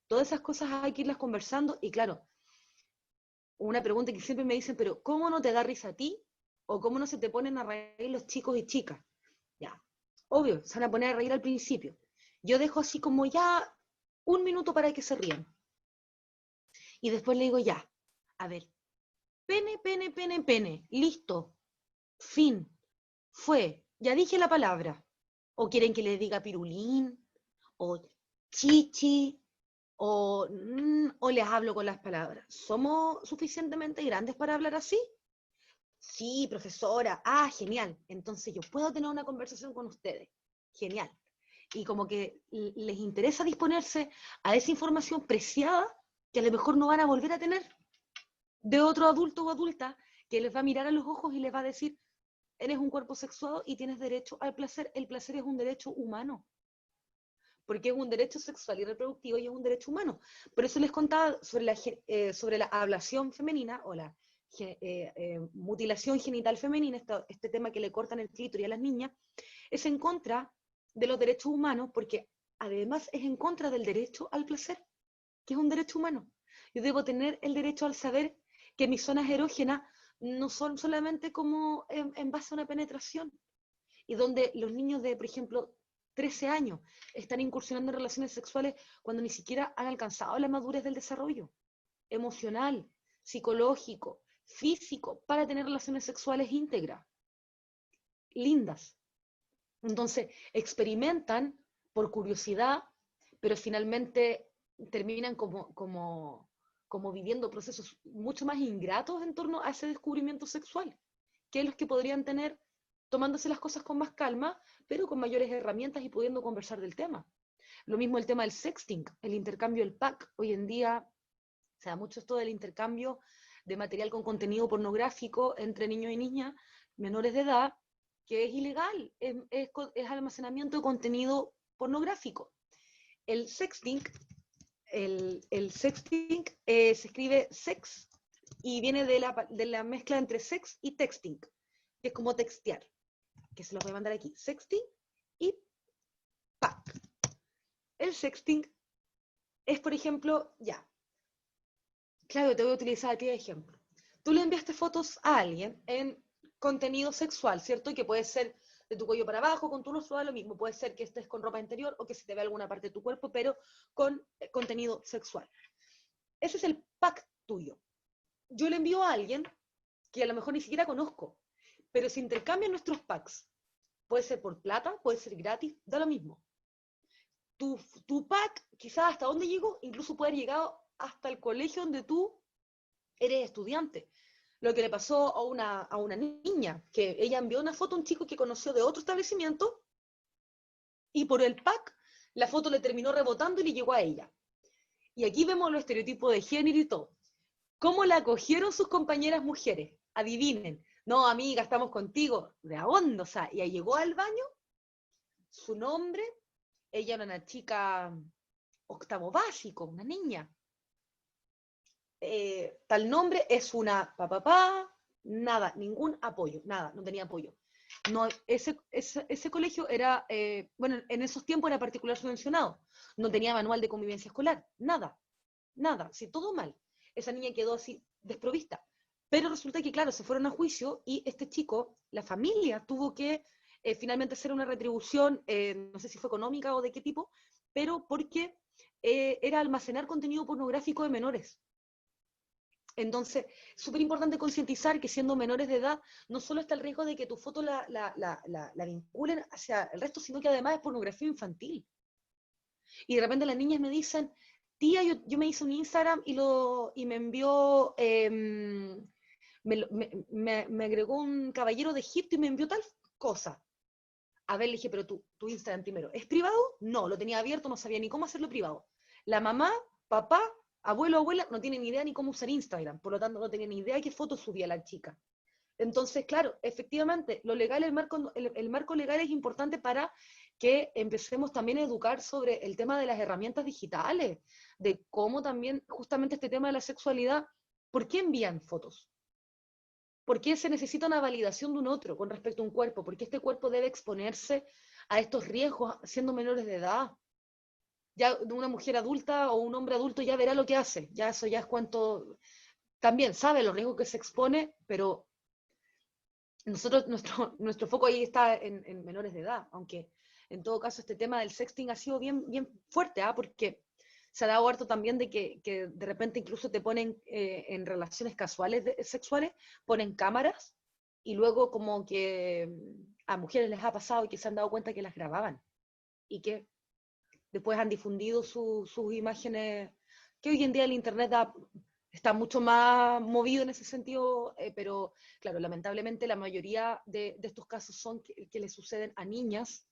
[SPEAKER 2] Todas esas cosas hay que irlas conversando, y claro, una pregunta que siempre me dicen, pero ¿cómo no te da risa a ti? ¿O cómo no se te ponen a reír los chicos y chicas? Ya, obvio, se van a poner a reír al principio. Yo dejo así como ya 1 minuto para que se rían. Y después le digo ya, a ver, pene, pene, pene, pene, listo, fin, fue, ya dije la palabra. ¿O quieren que les diga pirulín? ¿O chichi? ¿O les hablo con las palabras? ¿Somos suficientemente grandes para hablar así? Sí, profesora. Ah, genial. Entonces yo puedo tener una conversación con ustedes. Genial. Y como que les interesa disponerse a esa información preciada que a lo mejor no van a volver a tener de otro adulto o adulta que les va a mirar a los ojos y les va a decir, eres un cuerpo sexuado y tienes derecho al placer. El placer es un derecho humano, porque es un derecho sexual y reproductivo y es un derecho humano. Por eso les contaba sobre la ablación femenina o la mutilación genital femenina, este tema que le cortan el clítoris a las niñas, es en contra de los derechos humanos, porque además es en contra del derecho al placer, que es un derecho humano. Yo debo tener el derecho al saber que mis zonas erógenas no son solamente como en base a una penetración, y donde los niños de, por ejemplo, 13 años están incursionando en relaciones sexuales cuando ni siquiera han alcanzado la madurez del desarrollo emocional, psicológico, físico, para tener relaciones sexuales íntegras, lindas. Entonces, experimentan por curiosidad, pero finalmente terminan como viviendo procesos mucho más ingratos en torno a ese descubrimiento sexual, que es los que podrían tener tomándose las cosas con más calma, pero con mayores herramientas y pudiendo conversar del tema. Lo mismo el tema del sexting, el intercambio del pack. Hoy en día se da mucho esto del intercambio de material con contenido pornográfico entre niños y niñas menores de edad, que es ilegal, es almacenamiento de contenido pornográfico. El sexting, el sexting se escribe sex y viene de la mezcla entre sex y texting, que es como textear, que se los voy a mandar aquí, sexting y pack. El sexting es, por ejemplo, ya, claro, te voy a utilizar a ti de ejemplo. Tú le enviaste fotos a alguien en contenido sexual, ¿cierto? Y que puede ser de tu cuello para abajo, con tu rostro, lo mismo. Puede ser que estés con ropa interior o que se te vea alguna parte de tu cuerpo, pero con contenido sexual. Ese es el pack tuyo. Yo le envío a alguien que a lo mejor ni siquiera conozco, pero se intercambian nuestros packs. Puede ser por plata, puede ser gratis, da lo mismo. Tu pack, quizás hasta dónde llegó, incluso puede haber llegado hasta el colegio donde tú eres estudiante. Lo que le pasó a una niña, que ella envió una foto a un chico que conoció de otro establecimiento y por el pack la foto le terminó rebotando y le llegó a ella. Y aquí vemos los estereotipos de género y todo. ¿Cómo la acogieron sus compañeras mujeres? Adivinen. No, amiga, estamos contigo. ¿De dónde? O sea, ella llegó al baño, su nombre, ella era una chica octavo básico, una niña. Tal nombre es una papá, nada, ningún apoyo, nada, no tenía apoyo. No, ese colegio era, bueno, en esos tiempos era particular subvencionado, no tenía manual de convivencia escolar, nada, nada, sí, todo mal. Esa niña quedó así desprovista. Pero resulta que, claro, se fueron a juicio y este chico, la familia, tuvo que finalmente hacer una retribución, no sé si fue económica o de qué tipo, pero porque era almacenar contenido pornográfico de menores. Entonces, súper importante concientizar que siendo menores de edad, no solo está el riesgo de que tu foto la vinculen hacia el resto, sino que además es pornografía infantil. Y de repente las niñas me dicen, tía, yo me hice un Instagram y me envió, me agregó un caballero de Egipto y me envió tal cosa. A ver, le dije, pero tu Instagram primero, ¿es privado? No, lo tenía abierto, no sabía ni cómo hacerlo privado. La mamá, papá, abuelo o abuela no tienen ni idea ni cómo usar Instagram, por lo tanto no tenían ni idea qué fotos subía la chica. Entonces, claro, efectivamente, lo legal, el marco legal es importante para que empecemos también a educar sobre el tema de las herramientas digitales, de cómo también justamente este tema de la sexualidad, ¿por qué envían fotos? ¿Por qué se necesita una validación de un otro con respecto a un cuerpo? ¿Por qué este cuerpo debe exponerse a estos riesgos siendo menores de edad? Ya una mujer adulta o un hombre adulto ya verá lo que hace, ya eso ya es cuanto, también sabe los riesgos que se expone, pero nosotros, nuestro foco ahí está en menores de edad, aunque en todo caso este tema del sexting ha sido bien fuerte, porque se ha dado harto también de que de repente incluso te ponen en relaciones casuales sexuales, ponen cámaras y luego como que a mujeres les ha pasado y que se han dado cuenta que las grababan y que después han difundido sus imágenes, que hoy en día el internet está mucho más movido en ese sentido, pero claro, lamentablemente la mayoría de estos casos son que le suceden a niñas,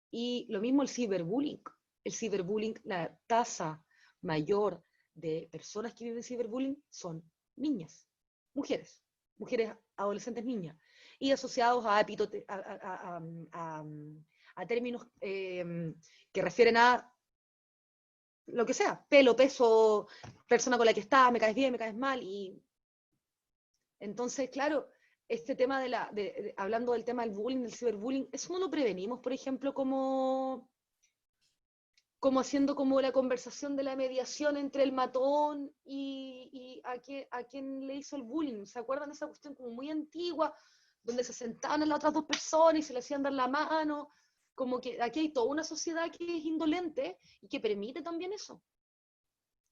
[SPEAKER 2] y lo mismo el ciberbullying. El ciberbullying, la tasa mayor de personas que viven ciberbullying son niñas, mujeres adolescentes niñas, y asociados a términos que refieren a lo que sea, pelo, peso, persona con la que estás, me caes bien, me caes mal, y entonces, claro, este tema hablando del tema del bullying, del ciberbullying, eso no lo prevenimos, por ejemplo, como haciendo como la conversación de la mediación entre el matón y a quien le hizo el bullying. ¿Se acuerdan de esa cuestión como muy antigua, donde se sentaban a las otras dos personas y se le hacían dar la mano? Como que aquí hay toda una sociedad que es indolente y que permite también eso.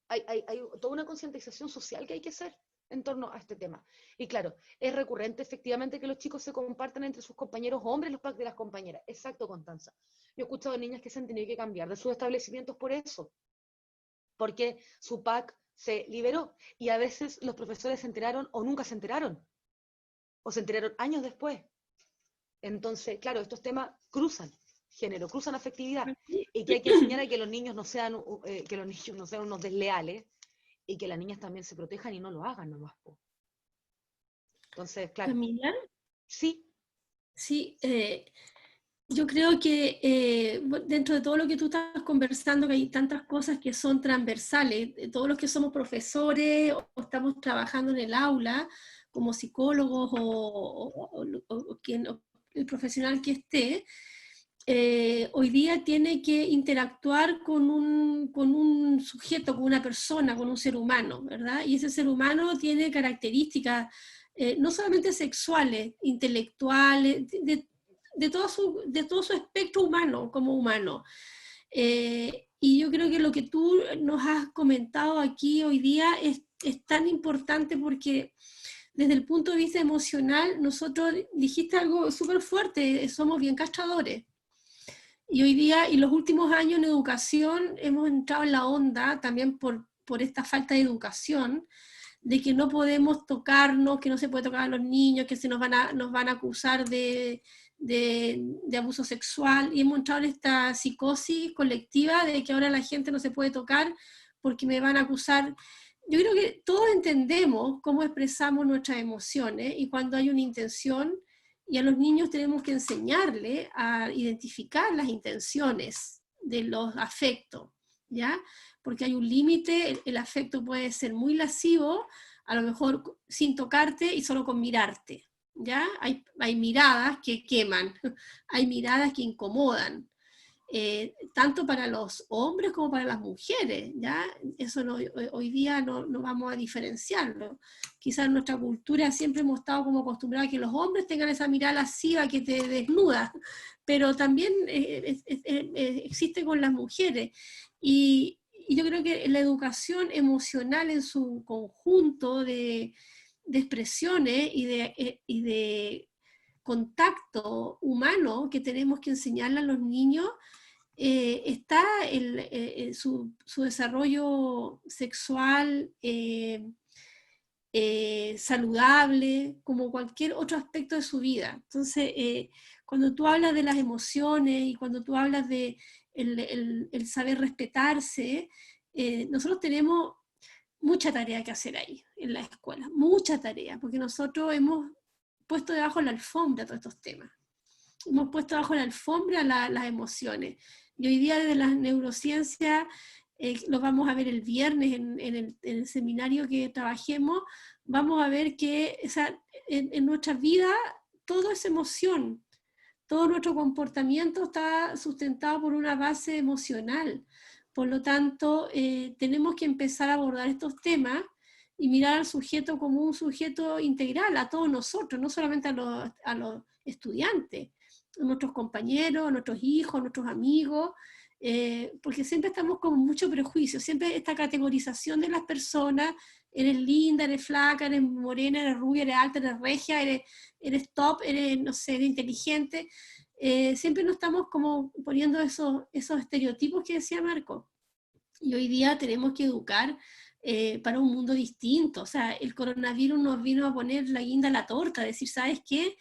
[SPEAKER 2] Hay toda una concientización social que hay que hacer en torno a este tema. Y claro, es recurrente efectivamente que los chicos se compartan entre sus compañeros hombres los packs de las compañeras. Exacto, Constanza. Yo he escuchado de niñas que se han tenido que cambiar de sus establecimientos por eso, porque su pack se liberó. Y a veces los profesores se enteraron o nunca se enteraron, o se enteraron años después. Entonces, claro, estos temas cruzan género, cruzan afectividad, y que hay que enseñar a que los niños no sean unos desleales, y que las niñas también se protejan y no lo hagan nomás. Entonces, claro.
[SPEAKER 1] Camila,
[SPEAKER 2] Sí.
[SPEAKER 1] sí, yo creo que dentro de todo lo que tú estás conversando, que hay tantas cosas que son transversales, todos los que somos profesores o estamos trabajando en el aula como psicólogos o el profesional que esté, hoy día tiene que interactuar con un sujeto, con una persona, con un ser humano, ¿verdad? Y ese ser humano tiene características no solamente sexuales, intelectuales, de todo su espectro humano como humano. Y yo creo que lo que tú nos has comentado aquí hoy día es tan importante porque desde el punto de vista emocional, nosotros dijiste algo súper fuerte, somos bien castradores. Y hoy día, y los últimos años en educación, hemos entrado en la onda, también por esta falta de educación, de que no podemos tocarnos, que no se puede tocar a los niños, que nos van a acusar de abuso sexual, y hemos entrado en esta psicosis colectiva de que ahora la gente no se puede tocar porque me van a acusar. Yo creo que todos entendemos cómo expresamos nuestras emociones, y cuando hay una intención, y a los niños tenemos que enseñarle a identificar las intenciones de los afectos, ¿ya? Porque hay un límite, el afecto puede ser muy lascivo, a lo mejor sin tocarte y solo con mirarte, ¿ya? Hay miradas que queman, hay miradas que incomodan, tanto para los hombres como para las mujeres, ¿ya? Eso hoy día no vamos a diferenciarlo. Quizás en nuestra cultura siempre hemos estado como acostumbrados a que los hombres tengan esa mirada lasciva que te desnuda, pero también existe con las mujeres. Y yo creo que la educación emocional en su conjunto de expresiones y de contacto humano que tenemos que enseñarle a los niños, está su desarrollo sexual saludable, como cualquier otro aspecto de su vida. Entonces, cuando tú hablas de las emociones y cuando tú hablas de el saber respetarse, nosotros tenemos mucha tarea que hacer ahí, en la escuela, mucha tarea, porque nosotros hemos puesto debajo de la alfombra todos estos temas. Hemos puesto debajo de la alfombra las emociones. Y hoy día desde las neurociencias, lo vamos a ver el viernes en el seminario que trabajemos, vamos a ver que en nuestra vida todo es emoción. Todo nuestro comportamiento está sustentado por una base emocional. Por lo tanto, tenemos que empezar a abordar estos temas y mirar al sujeto como un sujeto integral, a todos nosotros, no solamente a los estudiantes, a nuestros compañeros, a nuestros hijos, a nuestros amigos, porque siempre estamos con mucho prejuicio, siempre esta categorización de las personas: eres linda, eres flaca, eres morena, eres rubia, eres alta, eres regia, eres top, eres, no sé, eres inteligente. Siempre nos estamos como poniendo esos estereotipos que decía Marco. Y hoy día tenemos que educar para un mundo distinto. O sea, el coronavirus nos vino a poner la guinda a la torta, decir, ¿sabes qué?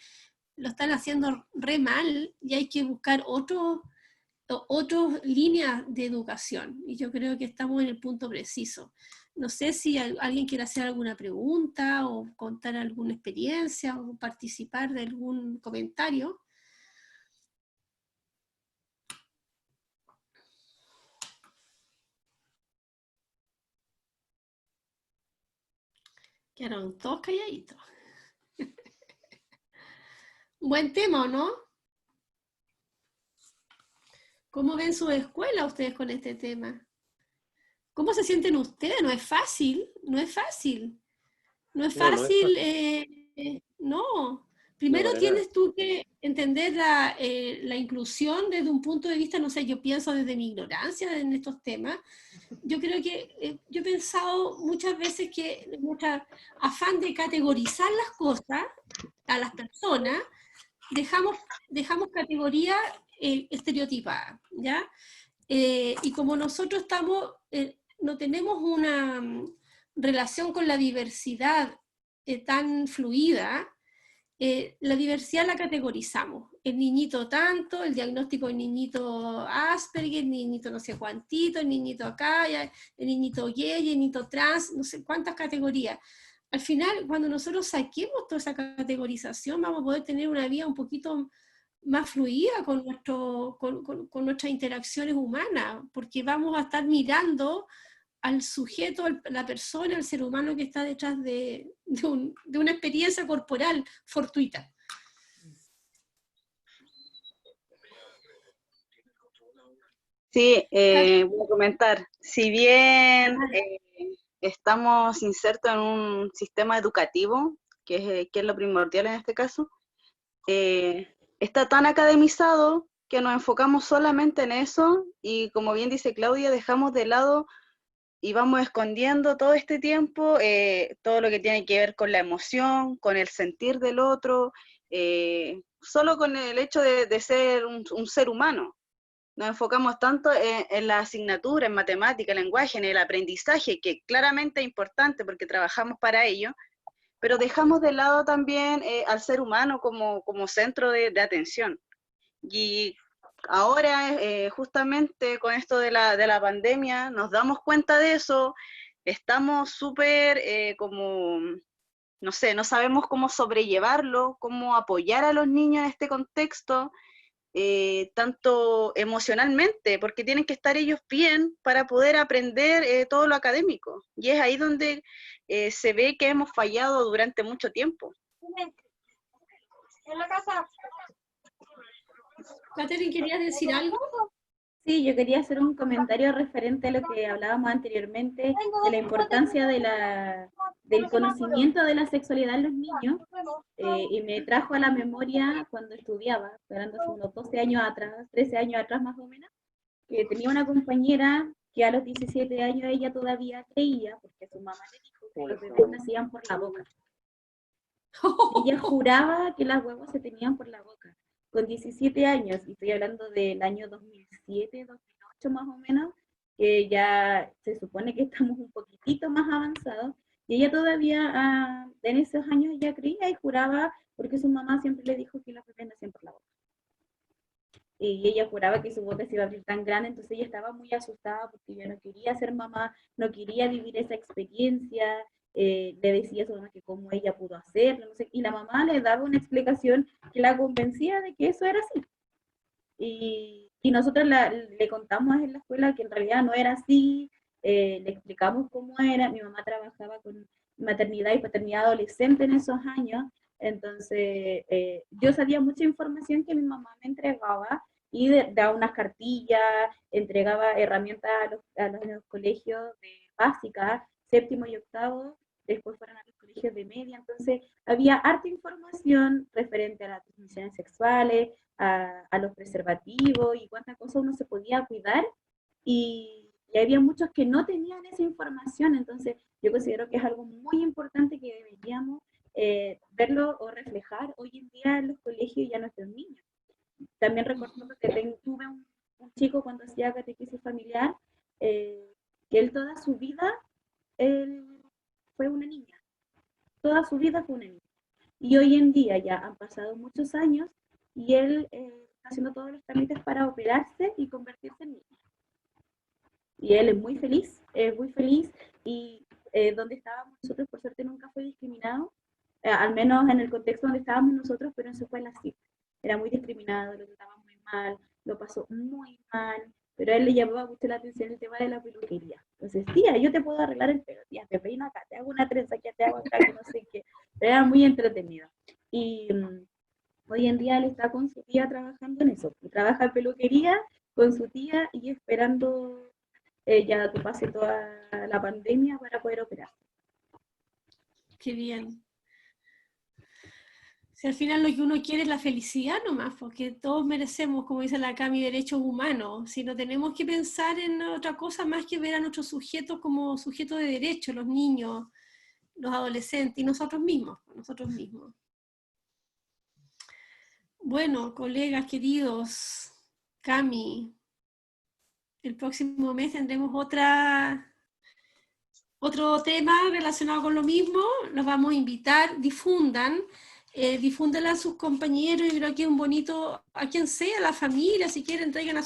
[SPEAKER 1] Lo están haciendo re mal y hay que buscar otras líneas de educación. Y yo creo que estamos en el punto preciso. No sé si alguien quiere hacer alguna pregunta o contar alguna experiencia o participar de algún comentario. Quedaron todos calladitos. Buen tema, ¿o no? ¿Cómo ven su escuela ustedes con este tema? ¿Cómo se sienten ustedes? No es fácil, no es fácil. No es
[SPEAKER 3] No, no es
[SPEAKER 1] fácil,
[SPEAKER 3] fácil.
[SPEAKER 1] no.
[SPEAKER 3] No,
[SPEAKER 1] Primero
[SPEAKER 3] para nada.
[SPEAKER 1] tienes tú que entender la inclusión desde un punto de vista, no sé, yo pienso desde mi ignorancia en estos temas. Yo creo que, yo he pensado muchas veces que nuestro afán de categorizar las cosas a las personas, dejamos categorías estereotipadas, ¿ya? Y como nosotros no tenemos una relación con la diversidad tan fluida, la diversidad la categorizamos. El niñito tanto, el diagnóstico del niñito Asperger, el niñito no sé cuantito, el niñito acá, el niñito gay, el niñito trans, no sé cuántas categorías. Al final, cuando nosotros saquemos toda esa categorización, vamos a poder tener una vida un poquito más fluida con nuestras interacciones humanas, porque vamos a estar mirando al sujeto, la persona, el ser humano que está detrás de una experiencia corporal fortuita.
[SPEAKER 5] Sí, voy a comentar. Si bien estamos insertos en un sistema educativo, que es lo primordial en este caso, está tan academizado que nos enfocamos solamente en eso y, como bien dice Claudia, dejamos de lado y vamos escondiendo todo este tiempo todo lo que tiene que ver con la emoción, con el sentir del otro, solo con el hecho de ser un ser humano. Nos enfocamos tanto en la asignatura, en matemática, en lenguaje, en el aprendizaje, que claramente es importante porque trabajamos para ello, pero dejamos de lado también al ser humano como centro de atención. Y ahora, justamente con esto de la pandemia, nos damos cuenta de eso, estamos súper como, no sé, no sabemos cómo sobrellevarlo, cómo apoyar a los niños en este contexto, tanto emocionalmente, porque tienen que estar ellos bien para poder aprender todo lo académico. Y es ahí donde se ve que hemos fallado durante mucho tiempo.
[SPEAKER 6] En la casa.
[SPEAKER 1] Catherine, ¿querías decir algo?
[SPEAKER 7] Sí, yo quería hacer un comentario referente a lo que hablábamos anteriormente, de la importancia del conocimiento de la sexualidad en los niños, y me trajo a la memoria cuando estudiaba, hablando hace unos 12 años atrás, 13 años atrás más o menos, que tenía una compañera que a los 17 años ella todavía creía, porque su mamá le dijo que los bebés nacían por la boca. Ella juraba que las huevas se tenían por la boca. Con 17 años, y estoy hablando del año 2007, 2008 más o menos, que ya se supone que estamos un poquitito más avanzados, y ella todavía en esos años ya creía y juraba porque su mamá siempre le dijo que las bebés nacían por la boca. y ella juraba que su boca se iba a abrir tan grande, entonces ella estaba muy asustada porque ella no quería ser mamá, no quería vivir esa experiencia, le decía a su mamá que cómo ella pudo hacerlo, no sé, y la mamá le daba una explicación que la convencía de que eso era así. Y nosotros le contamos en la escuela que en realidad no era así, le explicamos cómo era, mi mamá trabajaba con maternidad y paternidad adolescente en esos años, entonces yo sabía mucha información que mi mamá me entregaba y daba unas cartillas, entregaba herramientas a los colegios de básica, séptimo y octavo, después fueron a los colegios de media, entonces había harta información referente a las transmisiones sexuales, a los preservativos y cuántas cosas uno se podía cuidar, y había muchos que no tenían esa información, entonces yo considero que es algo muy importante que deberíamos verlo o reflejar hoy en día en los colegios y a nuestros niños. También recuerdo que tuve un chico cuando hacía catequesis familiar, que él toda su vida él fue una niña, toda su vida fue una niña. Y hoy en día ya han pasado muchos años y él está haciendo todos los trámites para operarse y convertirse en niño. Y él es muy feliz y donde estábamos nosotros por suerte nunca fue discriminado, al menos en el contexto donde estábamos nosotros, pero en su escuela sí. Era muy discriminado, lo trataba muy mal, lo pasó muy mal, pero a él le llamaba mucho la atención el tema de la peluquería. Entonces, tía, yo te puedo arreglar el pelo, tía, te peino acá, te hago una trenza aquí, te hago acá, que no sé qué. Era muy entretenido. Y hoy en día él está con su tía trabajando en eso. Trabaja en peluquería con su tía y esperando ya que pase toda la pandemia para poder operar.
[SPEAKER 1] Qué bien. Si al final lo que uno quiere es la felicidad nomás, porque todos merecemos, como dice la Cami, derechos humanos. Si no tenemos que pensar en otra cosa más que ver a nuestros sujetos como sujetos de derechos, los niños, los adolescentes y nosotros mismos. Bueno, colegas queridos, Cami, el próximo mes tendremos otro tema relacionado con lo mismo. Los vamos a invitar, difúndanla a sus compañeros. Yo creo que es un bonito, a quien sea, a la familia, si quieren, traigan a